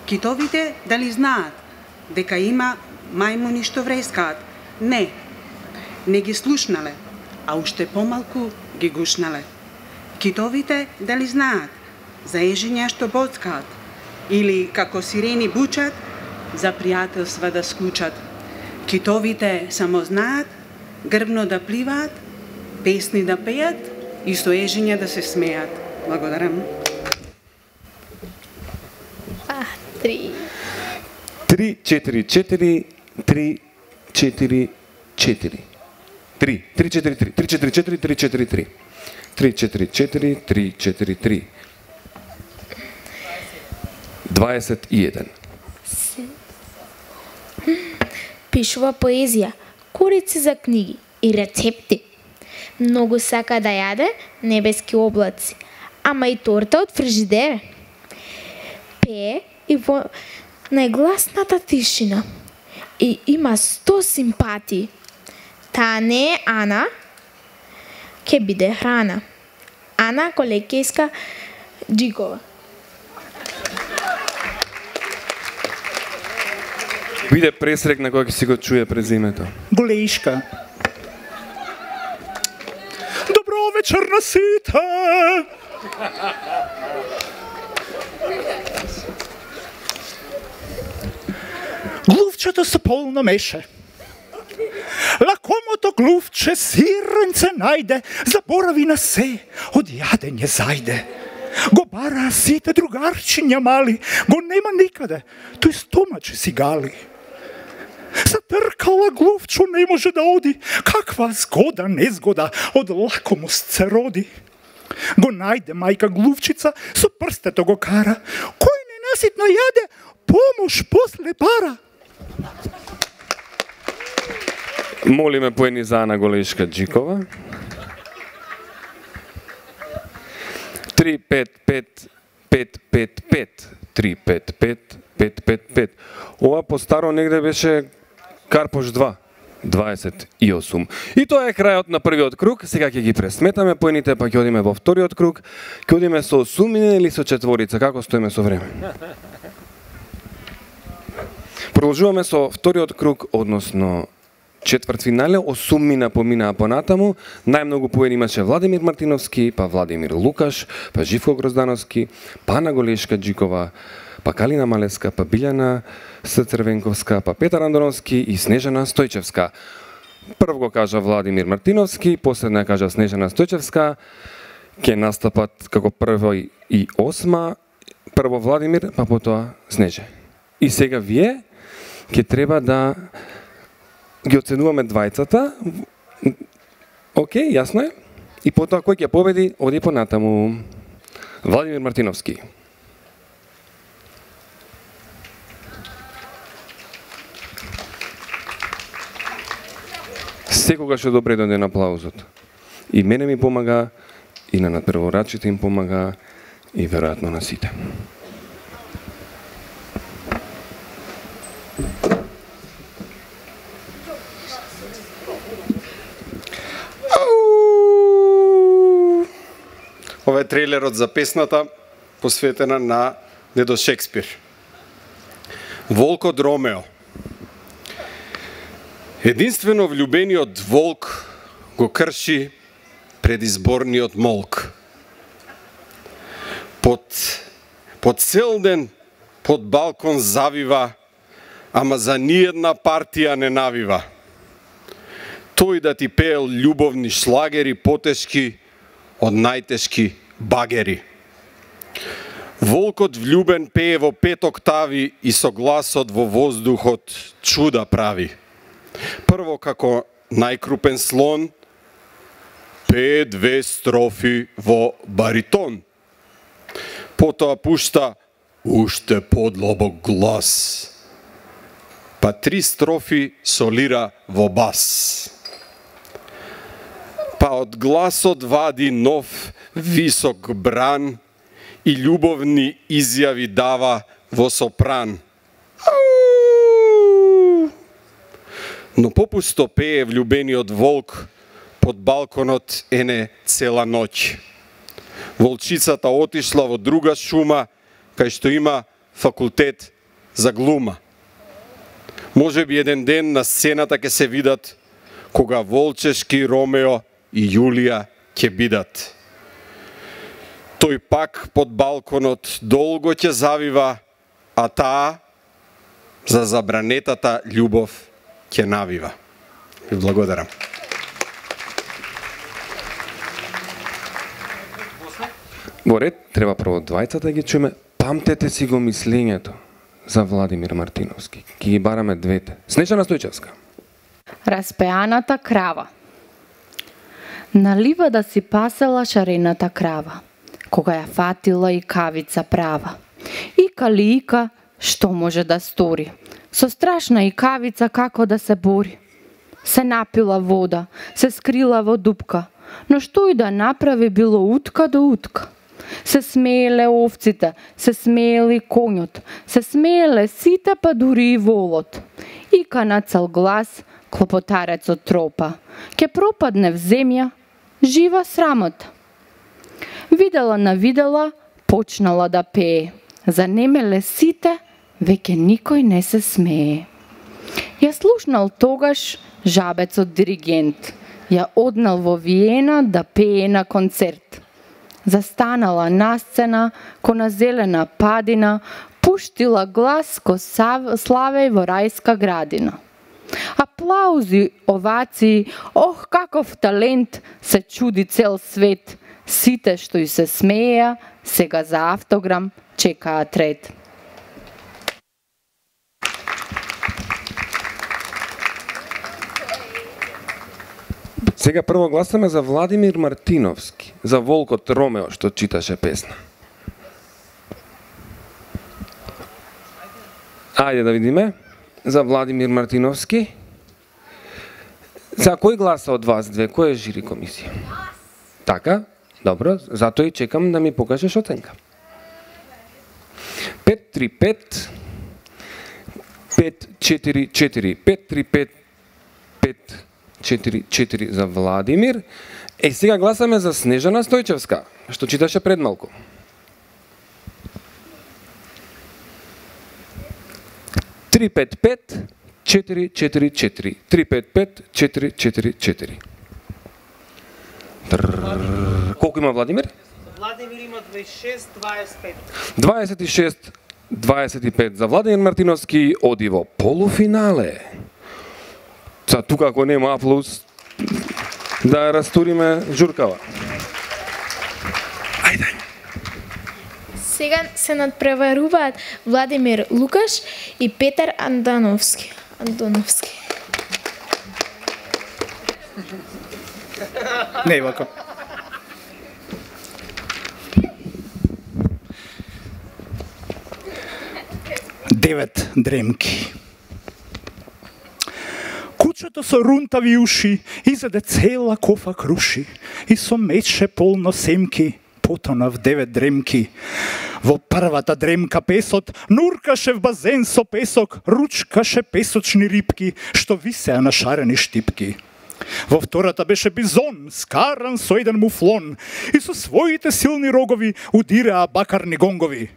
Китовите дали знаат дека има мајмуни што врескаат? Не ги слушнале, а уште помалку ги гушнале. Китовите дали знаат за ежиња што боцкаат или како сирени бучат за пријателства да склучат? Китовите само знаат грбно да пливаат, песни да пеат и со ежиња да се смеат. Благодарам. 3. 3, 4, 4, 3, 4, 4. 3, 3, 4, 3, 3, 4, 4, 3, 4, 3. 3, 4, 4, 3, 4, 3. 21. Пишува поезија, корици за книги и рецепти. Многу сака да јаде небески облаци, ама и торта од фрижидере. Пее и во најгласната тишина. И има 100 симпатии. Таа не е Ана, ке биде храна. Ана Колекејска Джикова. Биде пресрекна кога ќе си го чуе презимето. Голеишка. Добро вечер на сите! Глувчето се полно меше. Лакомото глувче сиренце најде, заборави на се, од јадење зајде. Го бараа сите другарчиња мали, го нема никаде, тој стомаче си гали. Затркала глувчо не може да оди, каква згода, незгода, од лакомост се роди. Го најде мајка глувчица, со прстето го кара, кој ненаситно јаде, помош после пара. Молиме поени за Ана Голешка Джикова. 3, 5, 5, 5, 5, 5. 3, 5, 5, 5, 5, 5. Ова постаро негде беше Карпош 2. 28. И тоа е крајот на првиот круг. Сега ќе ги пресметаме поените, па ќе одиме во вториот круг. Ќе одиме со осумина или со четворица? Како стоиме со време? Продолжуваме со вториот круг, односно четвртфинале. Осумина поминаа понатаму. Најмногу поени имаше Владимир Мартиновски, па Владимир Лукаш, па Живко Гроздановски, па Ана Голешка Джикова, па Калина Малеска, па Билјана Црвенковска, па Петар Андоновски и Снежана Стојчевска. Прв го кажа Владимир Мартиновски, последна кажа Снежана Стојчевска. Ке настапат како прво и осма, прво Владимир, па потоа Снеже. И сега вие ќе треба да ги оценуваме двајцата. Океј, јасно е. И потоа кој ќе победи, оди понатаму. Владимир Мартиновски. Секогаш е добре дојде на аплаузот. И мене ми помага, и на надпреварачите им помага, и веројатно на сите. Ова е трейлерот за песната посветена на дедо Шекспир. Волкот Ромео. Единствено влюбениот волк го крши предизборниот молк. Под цел ден под балкон завива, ама за ниедна партија не навива. Тој да ти пеел љубовни шлагери потешки од најтешки багери. Волкот влюбен пее во 5 октави и со гласот во воздухот чуда прави. Прво како најкрупен слон пее 2 строфи во баритон. Потоа пушта уште подлабок глас. Па 3 строфи солира во бас. Па од гласот вади нов висок бран и љубовни изјави дава во сопран. Но попусто пее влюбениот волк под балконот ене цела ноќ. Волчицата отишла во друга шума, кај што има факултет за глума. Може би еден ден на сцената ќе се видат кога волчешки Ромео и Јулија ќе бидат. Тој пак под балконот долго ќе завива, а таа за забранетата љубов ќе навива. Ви благодарам. Во ред, треба прво двајцата да ги чуме. Памтете си го мислењето за Владимир Мартиновски. Ки ги бараме двете. Снежана Стојчевска. Распеаната крава. На ливада си пасела шарената крава, кога ја фатила и кавица права. Ика ли ика, што може да стори? Со страшна и кавица како да се бори? Се напила вода, се скрила во дупка, но што и да направи било утка до утка. Се смееле овците, се смеели конјот, се смееле сите па дури и волот. Ика на цел глас, клопотарецот тропа, ке пропадне в земја, жива срамота. Видела на видела, почнала да пее. Занемеле сите, веќе никој не се смее. Ја слушнал тогаш жабецот диригент. Ја однал во Виена да пее на концерт. Застанала на сцена, ко на зелена падина, пуштила глас ко славеј во рајска градина. Аплаузи, овации, ох каков талент, се чуди цел свет. Сите што и се смееа, сега за автограм чекаат ред. Сега прво гласаме за Владимир Мартиновски, за волкот Ромео што читаше песна. Ајде да видиме. За Владимир Мартиновски. За кој гласа од вас две? Кој е жири комисија? Така? Добро, затоа и чекам да ми покажеш оценка. 5-3-5 5-4-4 5-3-5 5-4-4 за Владимир. Е, сега гласаме за Снежана Стојчевска, што читаше пред малку. 3-5-5 4-4-4 3-5-5 4-4-4. Колку има Владимир? Владимир има 26-25. 26-25 за Владимир Мартиновски оди во полуфинале. За тука ако нема аплауз, да растуриме журкава. Ајде. Сега се надпреваруваат Владимир Лукаш и Петар Антоновски. Не вака. Девет дремки. Кучето со рунтави уши изеде цела кофа круши и со мече полно семки потона в 9 дремки. Во првата дремка песот нуркаше в базен со песок, ручкаше песочни рибки што висеа на шарени штипки. Во втората беше бизон, скаран со еден муфлон и со своите силни рогови удираа бакарни гонгови.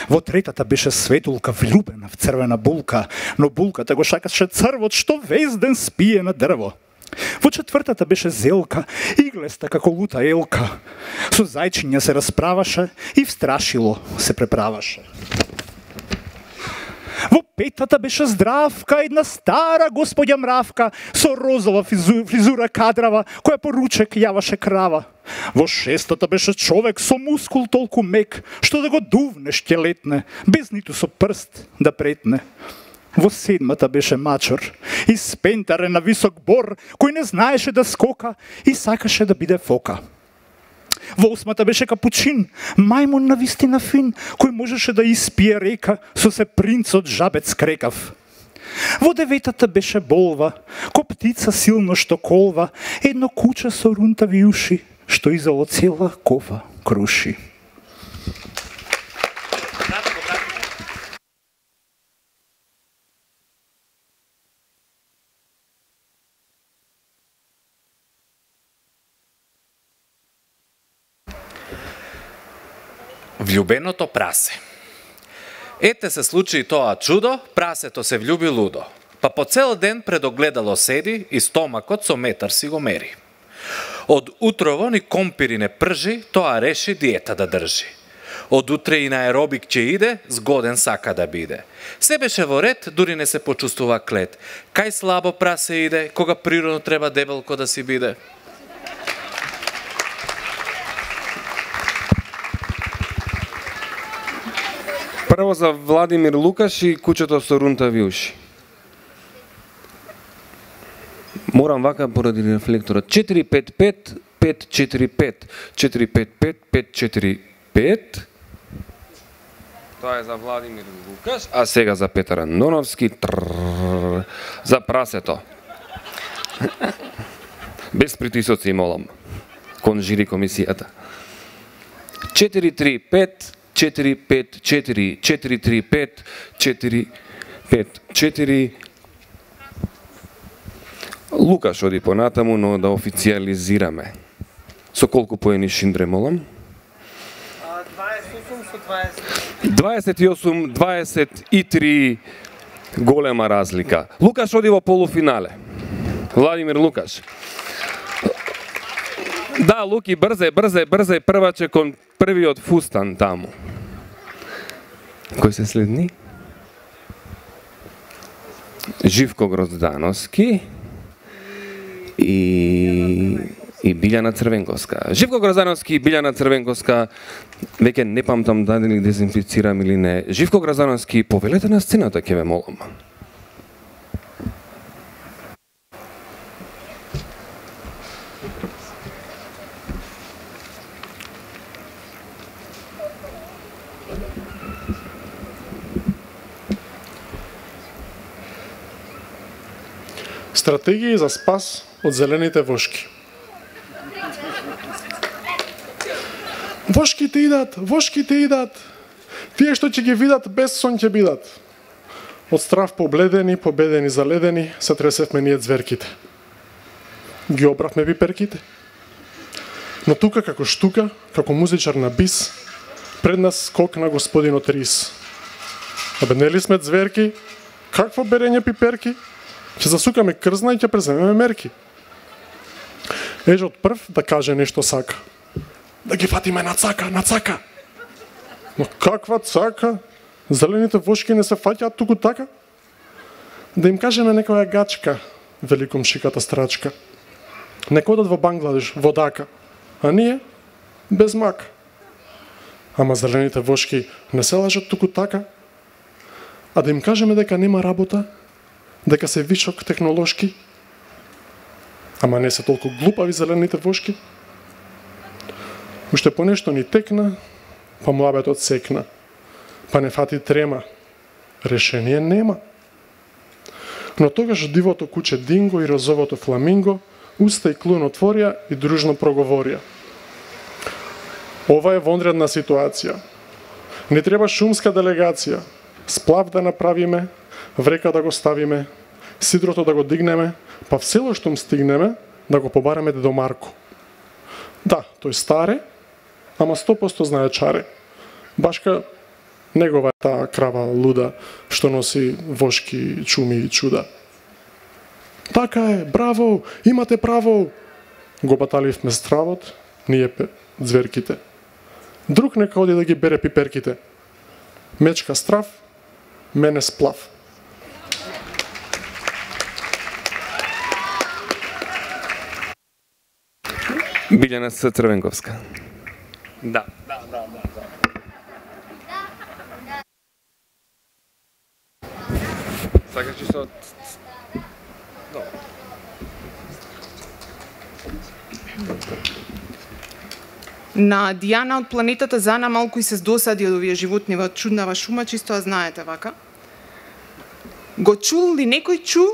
Во третата беше светулка влюбена в црвена булка, но булката го шакаше црвот што весь ден спие на дрво. Во четвртата беше зелка, иглеста како лута елка. Со зајчиња се расправаше и в страшило се преправаше. Во петата беше здравка, една стара господја мравка, со розова фризура кадрава, која по ручек јаваше крава. Во шестата беше човек со мускул толку мек, што да го дувне ќе летне, без ниту со прст да претне. Во седмата беше мачор, испентарен на висок бор, кој не знаеше да скока и сакаше да биде фока. Во осмата беше капучин, мајмун на вистина фин, кој можеше да испие река со се принцот жабец крекав. Во деветата беше болва, ко птица силно што колва, едно куче со рунтави уши, што изало цела кофа круши. Влюбеното прасе. Ете се случи тоа чудо, прасето се влюби лудо. Па по цел ден пред огледало седи и стомакот со метар си го мери. Од утрово ни компири не пржи, тоа реши диета да држи. Од утре и на аеробик ќе иде, згоден сака да биде. Се беше во ред, дури не се почувствува клет. Кај слабо прасе иде, кога природно треба дебелко да си биде. Прво за Владимир Лукаш и кучето со рунтави уши. Морам вака поради рефлекторот. 4-5-5, 545 455 545. Тоа е за Владимир Лукаш, а сега за Петар Андоновски, за прасето. Без притисоци, молам, кон жири комисијата. 435 454 435 454. Лукаш оди понатаму, но да официализираме. Со колку поени Шиндре, молам? 28 23, голема разлика. Лукаш оди во полуфинале. Владимир Лукаш. Да, Луки, брзе, прваче кон првиот фустан таму. Кој се следни? Живко Гроздановски и Билјана Црвенковска. Живко Гроздановски и Билјана Црвенковска, веќе не памтам дали дезинфицирам или не. Живко Гроздановски, повелете на сцената, ќе ве молам. Стратегии за спас од зелените вошки. Вошките идат. Тие што ќе ги видат без сон ќе бидат. Од страв побледени, победени, заледени, се тресевме ние зверките. Ги обравме пиперките. Но тука како штука, како музичар на бис, пред нас скокна господинот Рис. Абе, нели сме зверки? Какво берење пиперки? Ќе засукаме крзна и ќе преземеме мерки. Ежот прв да каже нешто сака. Да ги фатиме на цака. Но каква цака? Зелените вошки не се фаќаат туку така? Да им кажеме некоја гачка, вели комшиката страчка. Нека одат во Бангладеш, во Дака, а ние без мак. Ама зелените вошки не се лажат туку така? А да им кажеме дека нема работа, дека се висок технолошки, ама не се толку глупави зелените вошки. Уште понешто ни текна, па муабетот секна, па не фати трема. Решение нема. Но тогаш дивото куче Динго и розовото фламинго уста и клун отворија и дружно проговорија. Ова е вонредна ситуација. Не треба шумска делегација. Сплав да направиме, врека да го ставиме, сидрото да го дигнеме, па в село штом стигнеме да го побараме дедо Марко. Да, тој старе, ама 100% знае чаре. Башка негова е таа крава луда што носи вошки, чуми и чуда. Така е, браво, имате право. Го баталивме стравот, ние зверките. Друг нека оди да ги бере пиперките. Мечка страв, мене сплав. Билјана Црвенковска. Да. Сакаш ли со... На Дијана од планетата Зана малку и се досади од овие животни во чуднава шума, чисто ја знаете вака. Го чул ли некој чу?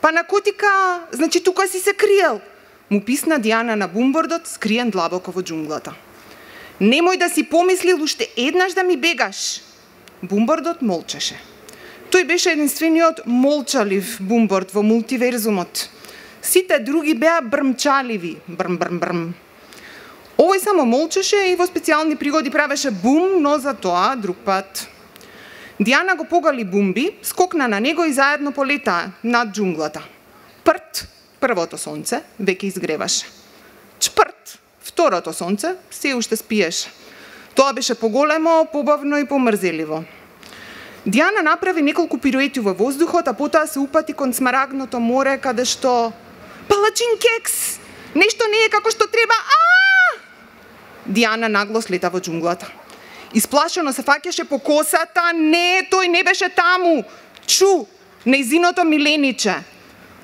Па на котика, значи тука си се криел. Му писна Дијана на бумбордот, скриен длабоко во џунглата. Немој да си помислил уште еднаш да ми бегаш. Бумбордот молчеше. Тој беше единствениот молчалив бумборд во мултиверзумот. Сите други беа брмчаливи. Брм. Овој само молчеше и во специјални пригоди правеше бум, но за тоа друг пат. Дијана го погали бумби, скокна на него и заедно полетаа над џунглата. Прт, првото сонце веќе изгреваше. Чпрт, второто сонце се уште спиеше. Тоа беше поголемо, побавно и помрзеливо. Дијана направи неколку пируети во воздухот, а потоа се упати кон смарагното море, каде што... Палачин кекс! Нешто не е како што треба! Дијана нагло слета во џунглата. Исплашено се фаќаше по косата, не, тој не беше таму. Чу, нејзиното милениче.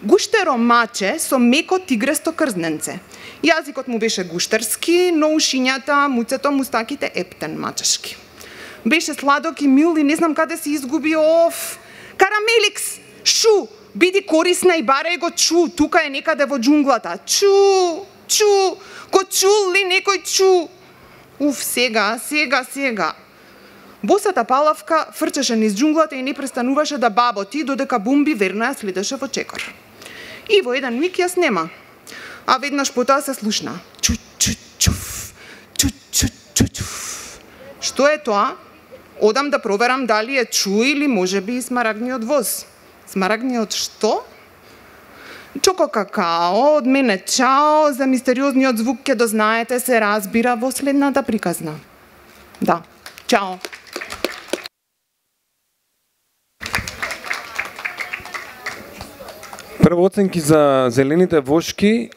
Гуштеро маче со меко тигресто крзненце. Јазикот му беше гуштерски, но ушињата, муцето, мустаките ептен мачешки. Беше сладок и мил и не знам каде се изгуби. Карамеликс, шу, биди корисна и барај го чу, тука е некаде во џунглата. Чу, ко чул ли некој чу? Сега. Босата палавка фрчеше низ џунглата и не престануваше да баботи, додека Бумби верно ја следеше во чекор. И во еден миг јас нема. А веднаш потоа се слушна. Чу-чу-чуф. Што е тоа? Одам да проверам дали е чу или можеби и смарагниот воз. Смарагниот што? Чоко какао, од мене чао, за мистериозниот звук ќе дознаете се разбира во следната приказна. Да, чао. Прво оценки за зелените вошки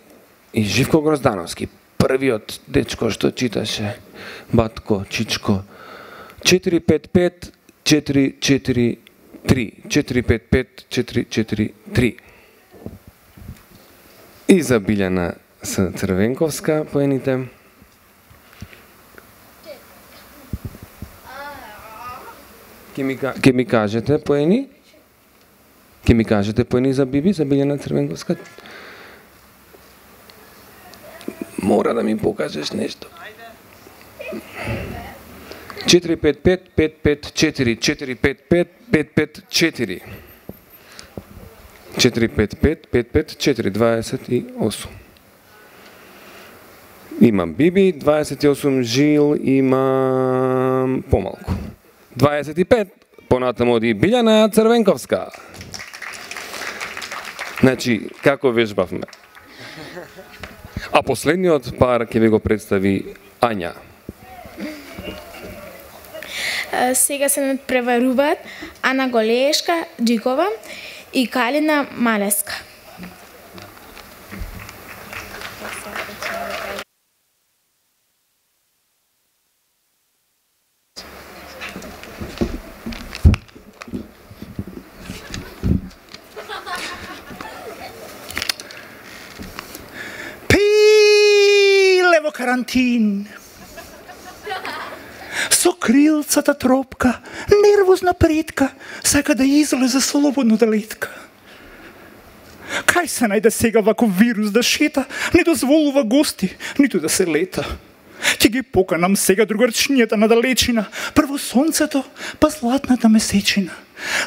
и Живко Гроздановски. Првиот дечко што читаше, батко, чичко. 455 443. 455 443. И за Билјана С. Црвенковска поените. Ке ми кажете поени? Ке ми кажете поени за Биби, за Билјана Црвенковска? Мора да ми покажеш нешто. 455 554 455 554 455 554 28. Имам Биби, 28 Жил, имам помалку. 25, понатаму оди Билјана Црвенковска. Значи, како вежбавме? А последниот пар ќе ви го представи Ања. Сега се надпреваруваат Ана Голешка Джикова и Калина Малеска. Пиле во карантин. Со крилцата тропка, нервозна предка, сака да излезе слободно да летка. Кај се најде сега вако вирус да шета, не дозволува гости, ниту да се лета. Ќе ги поканам сега другарчињата на далечина, прво сонцето, па златната месечина.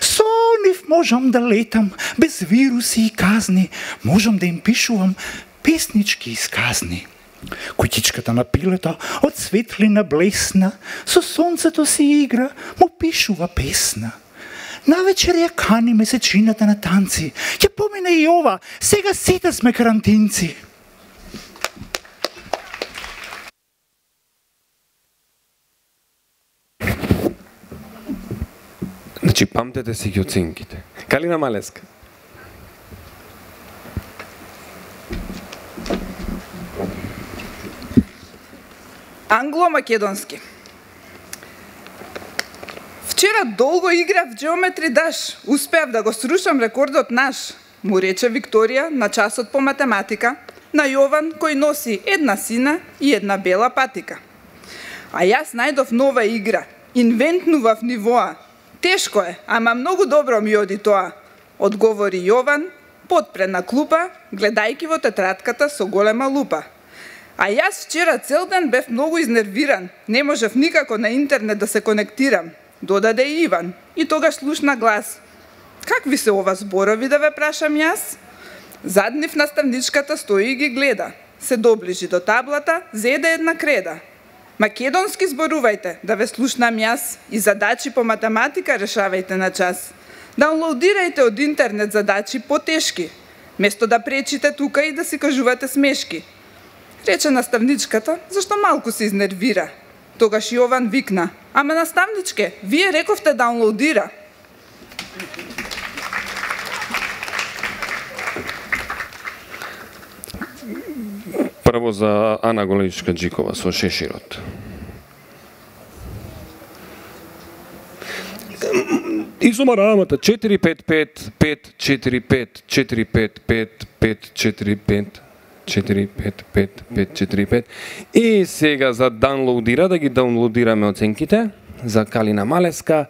Со нив можам да летам, без вируси и казни, можам да им пишувам песнички исказни. Кутичката на пилето од светлина блесна, со сонцето си игра, му пишува песна. Навечер ја кани месечината на танци, ќе помине и ова, сега сите сме карантинци. Значи, памтете си ги оценките. Калина Малеска. Англо-македонски. Вчера долго играв Geometry Dash. Успеав да го срушам рекордот наш, му рече Викторија на часот по математика на Јован кој носи една сина и една бела патика. А јас најдов нова игра. Инвентнував нивоа. Тешко е, ама многу добро ми оди тоа, одговори Јован, потпре на клупа, гледајки во тетратката со голема лупа. А јас вчера цел ден бев многу изнервиран, не можев никако на интернет да се конектирам, додаде и Иван, и тогаш слушна глас. Какви се ова зборови да ве прашам јас? Заднив наставничката стои и ги гледа, се доближи до таблата, зеде една креда. Македонски зборувајте, да ве слушнам јас, и задачи по математика решавајте на час. Даунлоудирајте од интернет задачи потешки, место да пречите тука и да си кажувате смешки. Рече наставничката, зашто малку се изнервира. Тогаш Јован викна, ама наставничке, вие рековте даунлоудира. Прво за Ана Голешка Джикова со шеширот. И сума рамата 455 545 455 545 455 и сега за даунлоудира, да ги даунлоудираме оценките за Калина Малеска.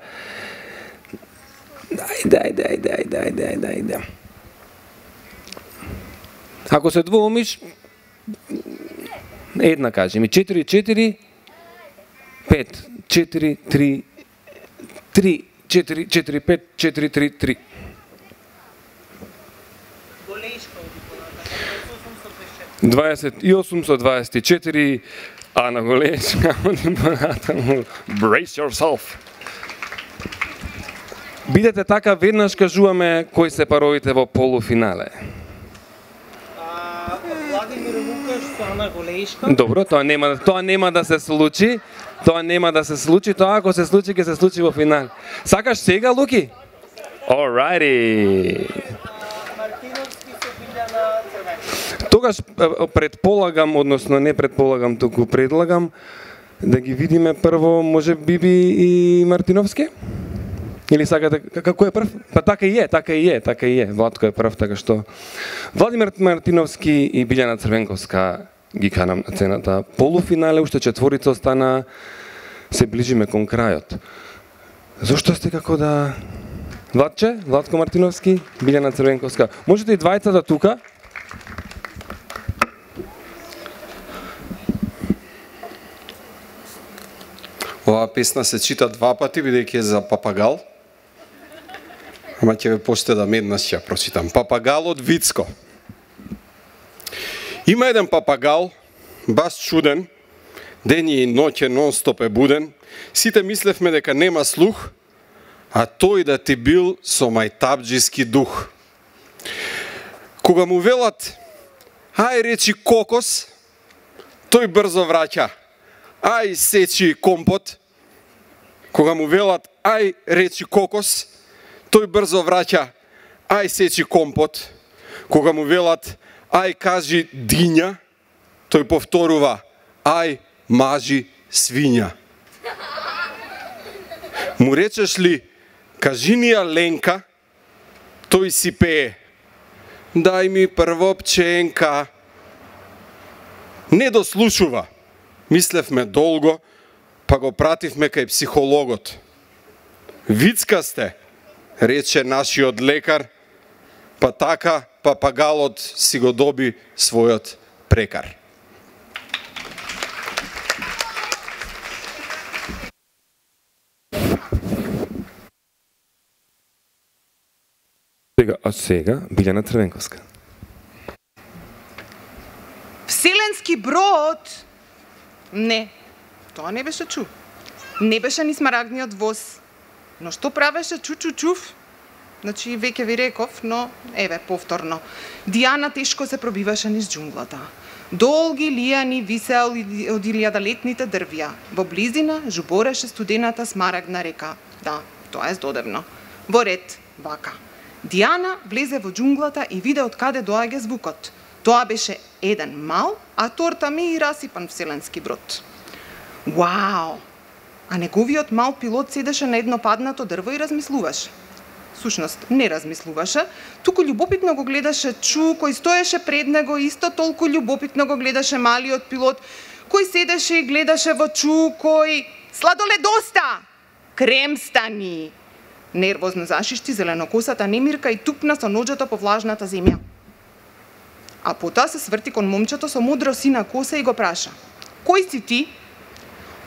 Дај. Ако се двоумиш, една кажи ми 4 4 5 4 3 3 4 4 5 4 3 3. Голешка 28 со 24, а на Голешка brace yourself. Бидете така, веднаш кажуваме кои се паровите во полуфинале. Владимир Лукаш со Ана Голешка. Добро, тоа нема да се случи. Тоа ако се случи, ќе се случи во финал. Сакаш сега, Луки? Alrighty. Мартиновски со Билјана Црвенковска. Тогаш предполагам, односно не предполагам, туку предлагам да ги видиме прво, може Биби и Мартиновски? Или сакате, како е прв? Па така и е. Владко е прв, така што Владимир Мартиновски и Билјана Црвенковска ги канам на цената полуфинале, уште четворица остана, се ближиме кон крајот. Зошто сте како да... Владко Мартиновски, Билјана Црвенковска. Можете и двајцата тука? Оваа песна се чита два пати, бидејќи е за папагал. Ама ќе ве поштедам еднаш ќе ја прочитам. Папагалот Вицко. Има еден папагал, баш чуден, ден и ноќе нон-стоп е буден. Сите мислевме дека нема слух, а тој да ти бил со мајтабџиски дух. Кога му велат, ај речи кокос, тој брзо враќа, ај сечи компот. Кога му велат, ај речи кокос, тој брзо враќа, ај сечи компот. Кога му велат, ај кажи диња, тој повторува, ај мажи свиња. Му речеш ли, кажи ни ја Ленка, тој си пее, дај ми прво пченка. Не дослушува. Мислевме долго, па го пративме кај психологот. Вицка сте, рече нашиот лекар, па така папагалот си го доби својот прекар. Сега Билјана Црвенковска. Вселенски брод? Не, тоа не беше чу. Не беше ни смарагдниот воз. Но што правеше чу-чу-чув? Значи, веќе ви реков, но еве, повторно. Дијана тешко се пробиваше низ џунглата. Долги лијани висеа од илјадалетните дрвја. Во близина жубореше студената смарагдна река. Да, тоа е здодевно. Во ред, вака. Дијана влезе во џунглата и виде од каде доаѓа звукот. Тоа беше еден мал, а торта ми и расипан вселенски брод. Вау! А неговиот мал пилот седеше на едно паднато дрво и размислуваше. Сушност, не размислуваше, туку љубопитно го гледаше Чу, кој стоеше пред него, исто толку љубопитно го гледаше малиот пилот, кој седеше и гледаше во Чу, кој... Сладоледоста! Крем стани! Нервозно зашишти зеленокосата немирка и тупна со ноđето по влажната земја. А потоа се сврти кон момчето со мудро сина коса и го праша. Кој си ти?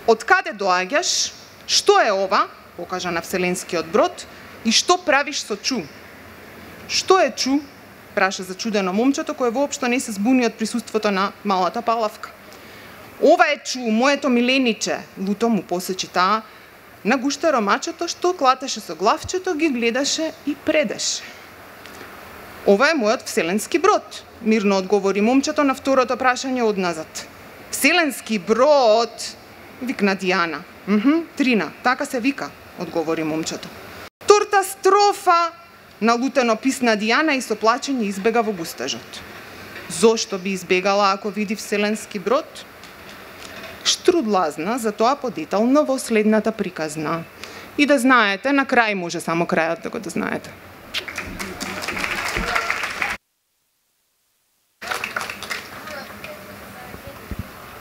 Од каде доаѓаш? Што е ова? Покажа на вселенскиот брод. И што правиш со Чу? Што е Чу? Праша зачудено момчето кое воопшто не се збуни од присуството на малата палавка. Ова е Чу, моето милениче, луто му посечи таа. На гуштаро мачето што клатеше со главчето ги гледаше и предеше. Ова е мојот вселенски брод, мирно одговори момчето на второто прашање одназад. Вселенски брод, викна Дијана. Трина, така се вика, одговори момчето. Торта строфа, налутено писна Дијана и со плачење избега во густажот. Зошто би избегала ако види вселенски брод? Штрудлазна, затоа подетално во следната приказна. И да знаете, на крај може само крајот да го да знаете.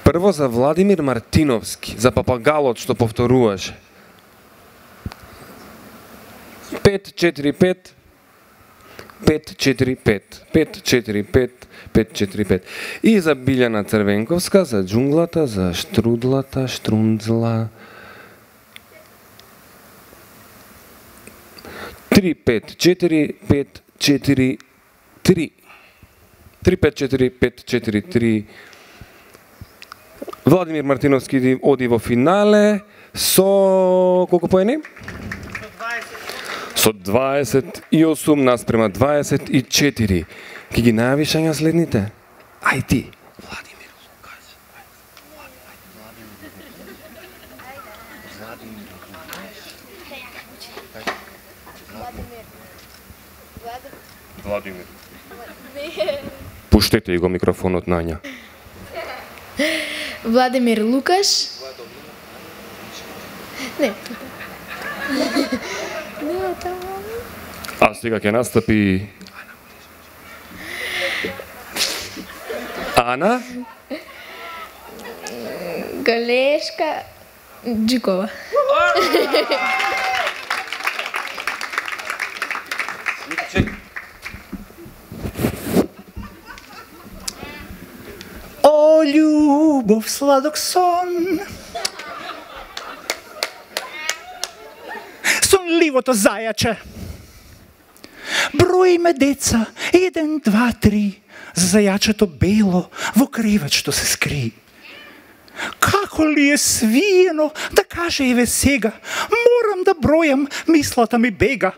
Прво за Владимир Мартиновски, за папагалот што повторуваше. 5-4-5, 5-4-5, 5-4-5, 5-4-5. И за Билјана Црвенковска, за џунглата, за штрудлата, штрунdzla. 3-5-4, 5-4-3. 3-5-4-5-4-3. Владимир Мартиновски оди во финале со колку поени? Со 28 наспрема 24. Ки ги навишања следните? Ај ти. Владимир Лукаш. Владимир. Пуштете го микрофонот нања. Владимир Лукаш. Не. Не, таму. А сега ќе настапи Ана Голешка Джикова. О, љубов, сладок сон, сонливото зајаче. Брои ме деца, 1, 2, 3, за зајачето бело во кревет што се скри. Како ли е свиено, да каже еве сега, морам да бројам, мислата ми бега.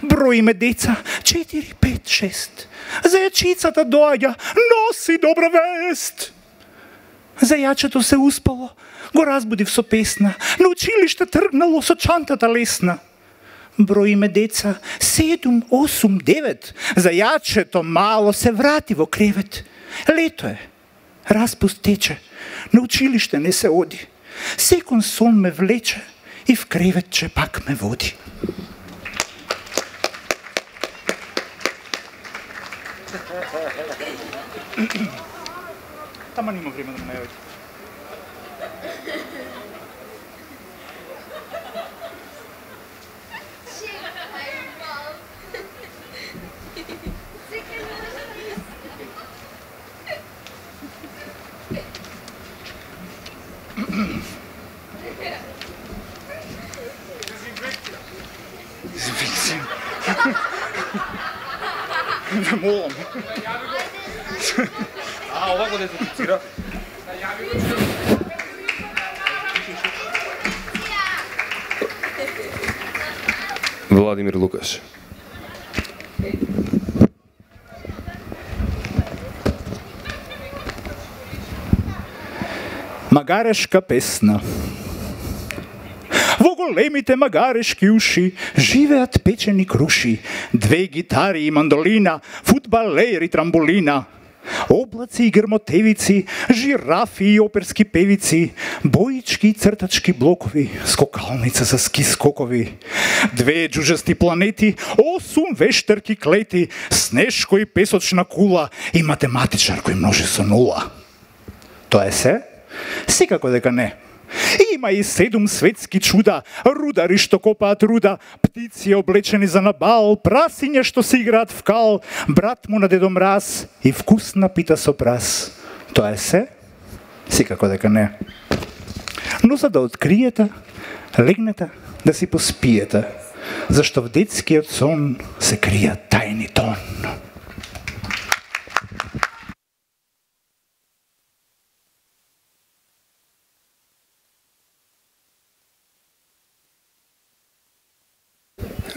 Брои ме деца, 4, 5, 6. Зајачицата доаѓа, носи добра вест. Зајачето се успало, го разбудив со песна, на училиште тргнало со чантата лесна. Брои ме деца, 7, 8, 9. Зајачето мало се врати во кревет. Лето е, распуст тече, на училиште не се оди. Секон сон ме влече и в креветче пак ме води. Тама нема време да ме најавите. Дезинфекција. Ве молам. А, ова го дезинфицира. Владимир Лукаш. Магарешка песна. Во големите магарешки уши живеат печени круши, 2 гитари и мандолина, фудбалер и трамболина. Облаци и грмотевици, жирафи и оперски певици, боички и цртачки блокови, скокалница за ски скокови. 2 џужасти планети, 8 вештерки клети, снешко и песочна кула и математичар кој множи со нула. Тоа е се? Секако дека не. Има и 7 светски чуда, рудари што копаат руда, птици облечени за набал, прасиња што се играат в кал, брат му на Дедо Мраз и вкусна пита со прас. Тоа е се? Секако дека не. Но за да откриете, легнете да си поспиете, зашто в детскиот сон се крија тајни тон.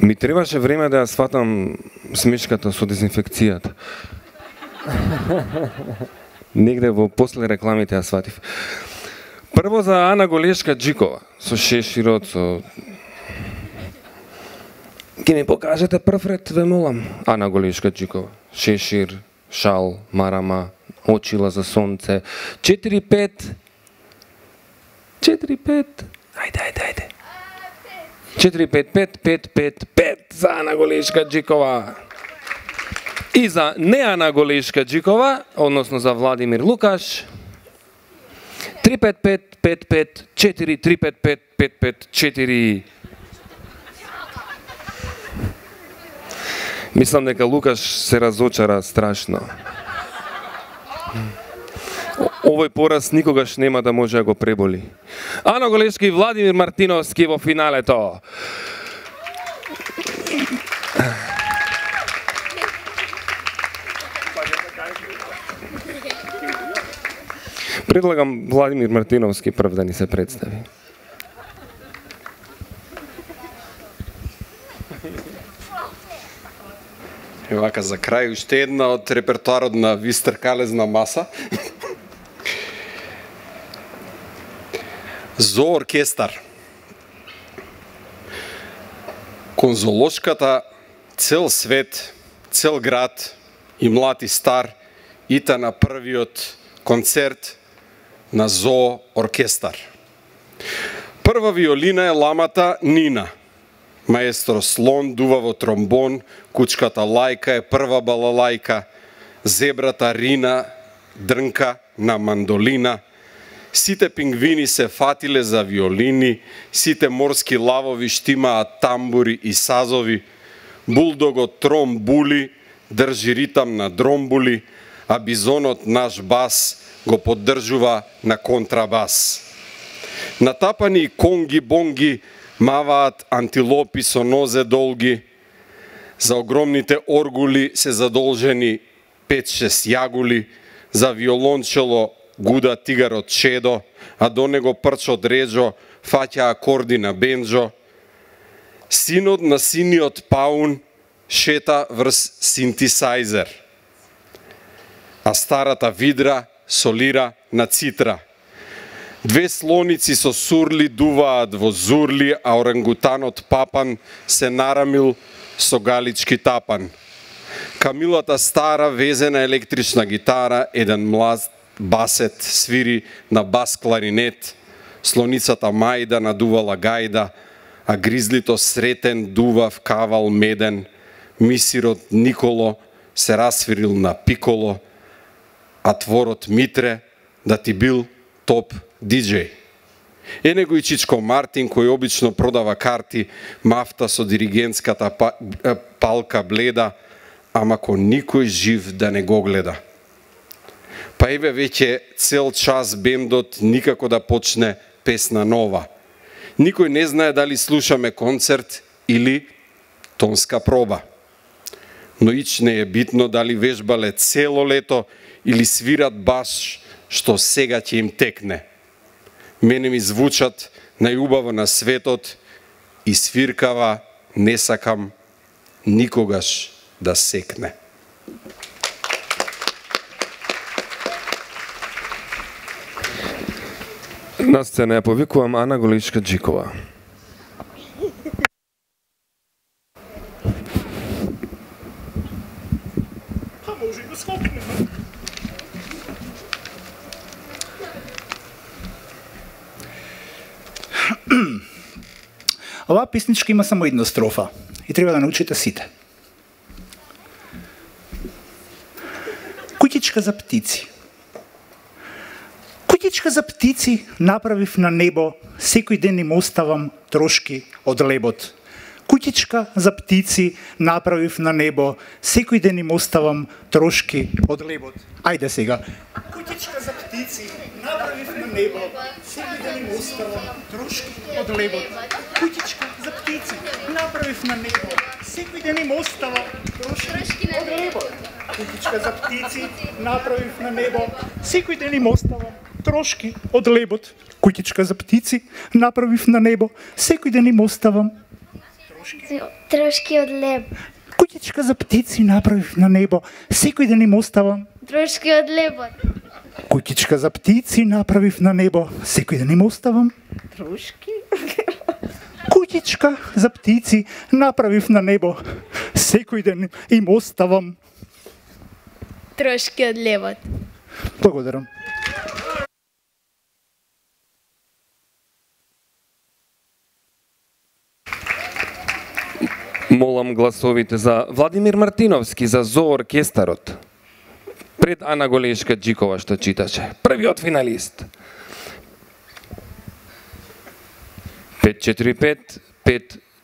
Ми требаше време да ја сватам смешката со дезинфекцијата. Негде во после рекламите ја сватив. Прво за Ана Голешка Джикова, со шеширот, со... Ке ми покажете прв ред, ве молам. Ана Голешка Джикова, шешир, шал, марама, очила за сонце. 4-5. 4-5. Ајде. 4-5-5-5-5-5 за Ана Голешка-Джикова. И за не Ана Голешка-Джикова, односно за Владимир Лукаш, 3-5-5-5-5-4, 3-5-5-5-5-4. Мислам дека Лукаш се разочара страшно. Овој пораз никогаш нема да може да го преболи. Ана Голешка и Владимир Мартиновски во финалето. Предлагам Владимир Мартиновски прв да ни се представи. И вака за крај уште една од репертуарот на Вистер Калезна маса. Зо оркестар. Кон зоолошката цел свет, цел град и млад и стар ита на првиот концерт на зоо оркестар. Прва виолина е ламата Нина. Маестро Слон дува во тромбон, кучката Лајка е прва балалајка, зебрата Рина дрнка на мандолина, сите пингвини се фатиле за виолини, сите морски лавови штимаат тамбури и сазови, булдогот Тром були, држи ритам на дромбули, а бизонот наш бас го поддржува на контрабас. Натапани конги-бонги маваат антилопи со нозе долги, за огромните оргули се задолжени 5-6 јагули, за виолончело гуда тигарот Чедо, а до него прчот Реджо фаќа акорди на бенджо. Синот на синиот паун шета врз синтисајзер, а старата видра солира на цитра. Две слоници со сурли дуваат во зурли, а орангутанот Папан се нарамил со галички тапан. Камилата стара везе на електрична гитара, еден млад басет свири на бас кларинет, слоницата Мајда надувала гајда, а гризлито Сретен дува в кавал меден, мисирот Николо се расвирил на пиколо, а творот Митре да ти бил топ диджеј. Е него и Чичко Мартин, кој обично продава карти, мафта со диригентската палка бледа, ама ко никој жив да не го гледа. Па еве веќе цел час бендот никако да почне песна нова. Никој не знае дали слушаме концерт или тонска проба. Но ич не е битно дали вежбале цело лето или свират баш што сега ќе им текне. Мене ми звучат најубаво на светот и свиркава не сакам никогаш да секне. На сцена ја повикувам Ана Голешка-Джикова. Оваа песничка има само една строфа и треба да научите сите. Кутичка за птици. Кутичка за птици направив на небо, секој ден им оставам трошки од лебот. Кутичка за птици направив на небо, секој ден им оставам трошки од лебот. Ајде сега. Кутичка за птици направив на небо, секој ден им оставам трошки од лебот. Кутичка за птици направив на небо, секој ден им оставам трошки од лебот. Кутичка за птици направив на небо, секој ден им оставам трошки од лебот. Кутичка за птици направив на небо, секој ден им оставам трошки од леб. Кутичка за птици направив на небо, секој ден им оставам трошки од лебот. Кутичка за птици направив на небо, секој ден им оставам Трошки? Кутичка за птици направив на небо, секој ден им оставам трошки од лебот. Благодарам. молам гласовите за Владимир Мартиновски, за Зоо оркестарот. Пред Ана Голешка-Џикова што читаше. Првиот финалист. 5-4-5,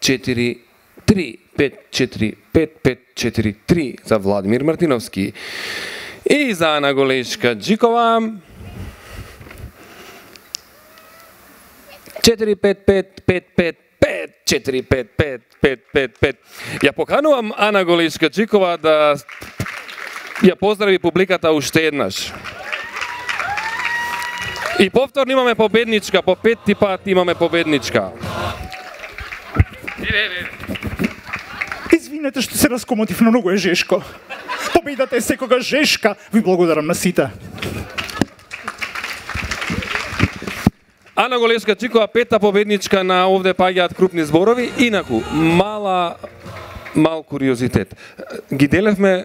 5-4-3, 5-4-5, 5-4-3 за Владимир Мартиновски. И за Ана Голешка-Џикова 4-5-5-5-5-5, 4-5-5-5-5-5. Ја поканувам Ана Голешка-Џикова да ја поздрави публиката уште еднаш. И повторно имаме победничка, по петти пат имаме победничка. Извинете што се раскомотив, но многу е жешко. Победата е секогаш жешка. Ви благодарам на сите. Ана Голешка-Џикова, пета победничка на Овде паѓаат крупни зборови. Инаку, мал куриозитет. Ги делевме,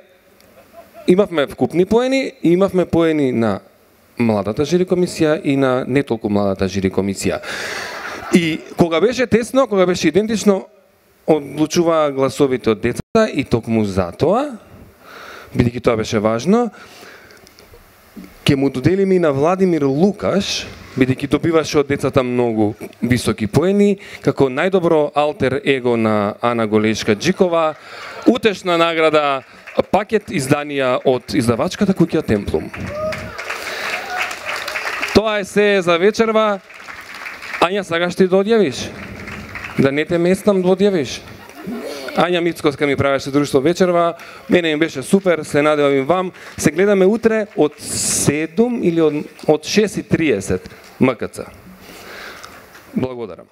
имавме вкупни поени и имавме поени на младата жири комисија и на не толку младата жири комисија. И кога беше тесно, кога беше идентично, одлучуваа гласовите од децата и токму затоа, бидејќи тоа беше важно, ќе му доделиме и на Владимир Лукаш, бидејќи добиваше од децата многу високи поени, како најдобро алтер его на Ана Голешка-Џикова, утешна награда, пакет изданија од издавачката куќа Темплум. Тоа е се за вечерва. Ања, сакаш ти да одјавиш? Да не те местам да одјавиш? Ања Мицкоска ми правеше друштво вечерва, мене им беше супер, се надевам и вам. Се гледаме утре од 7 или од 6:30 МКЦ. Благодарам.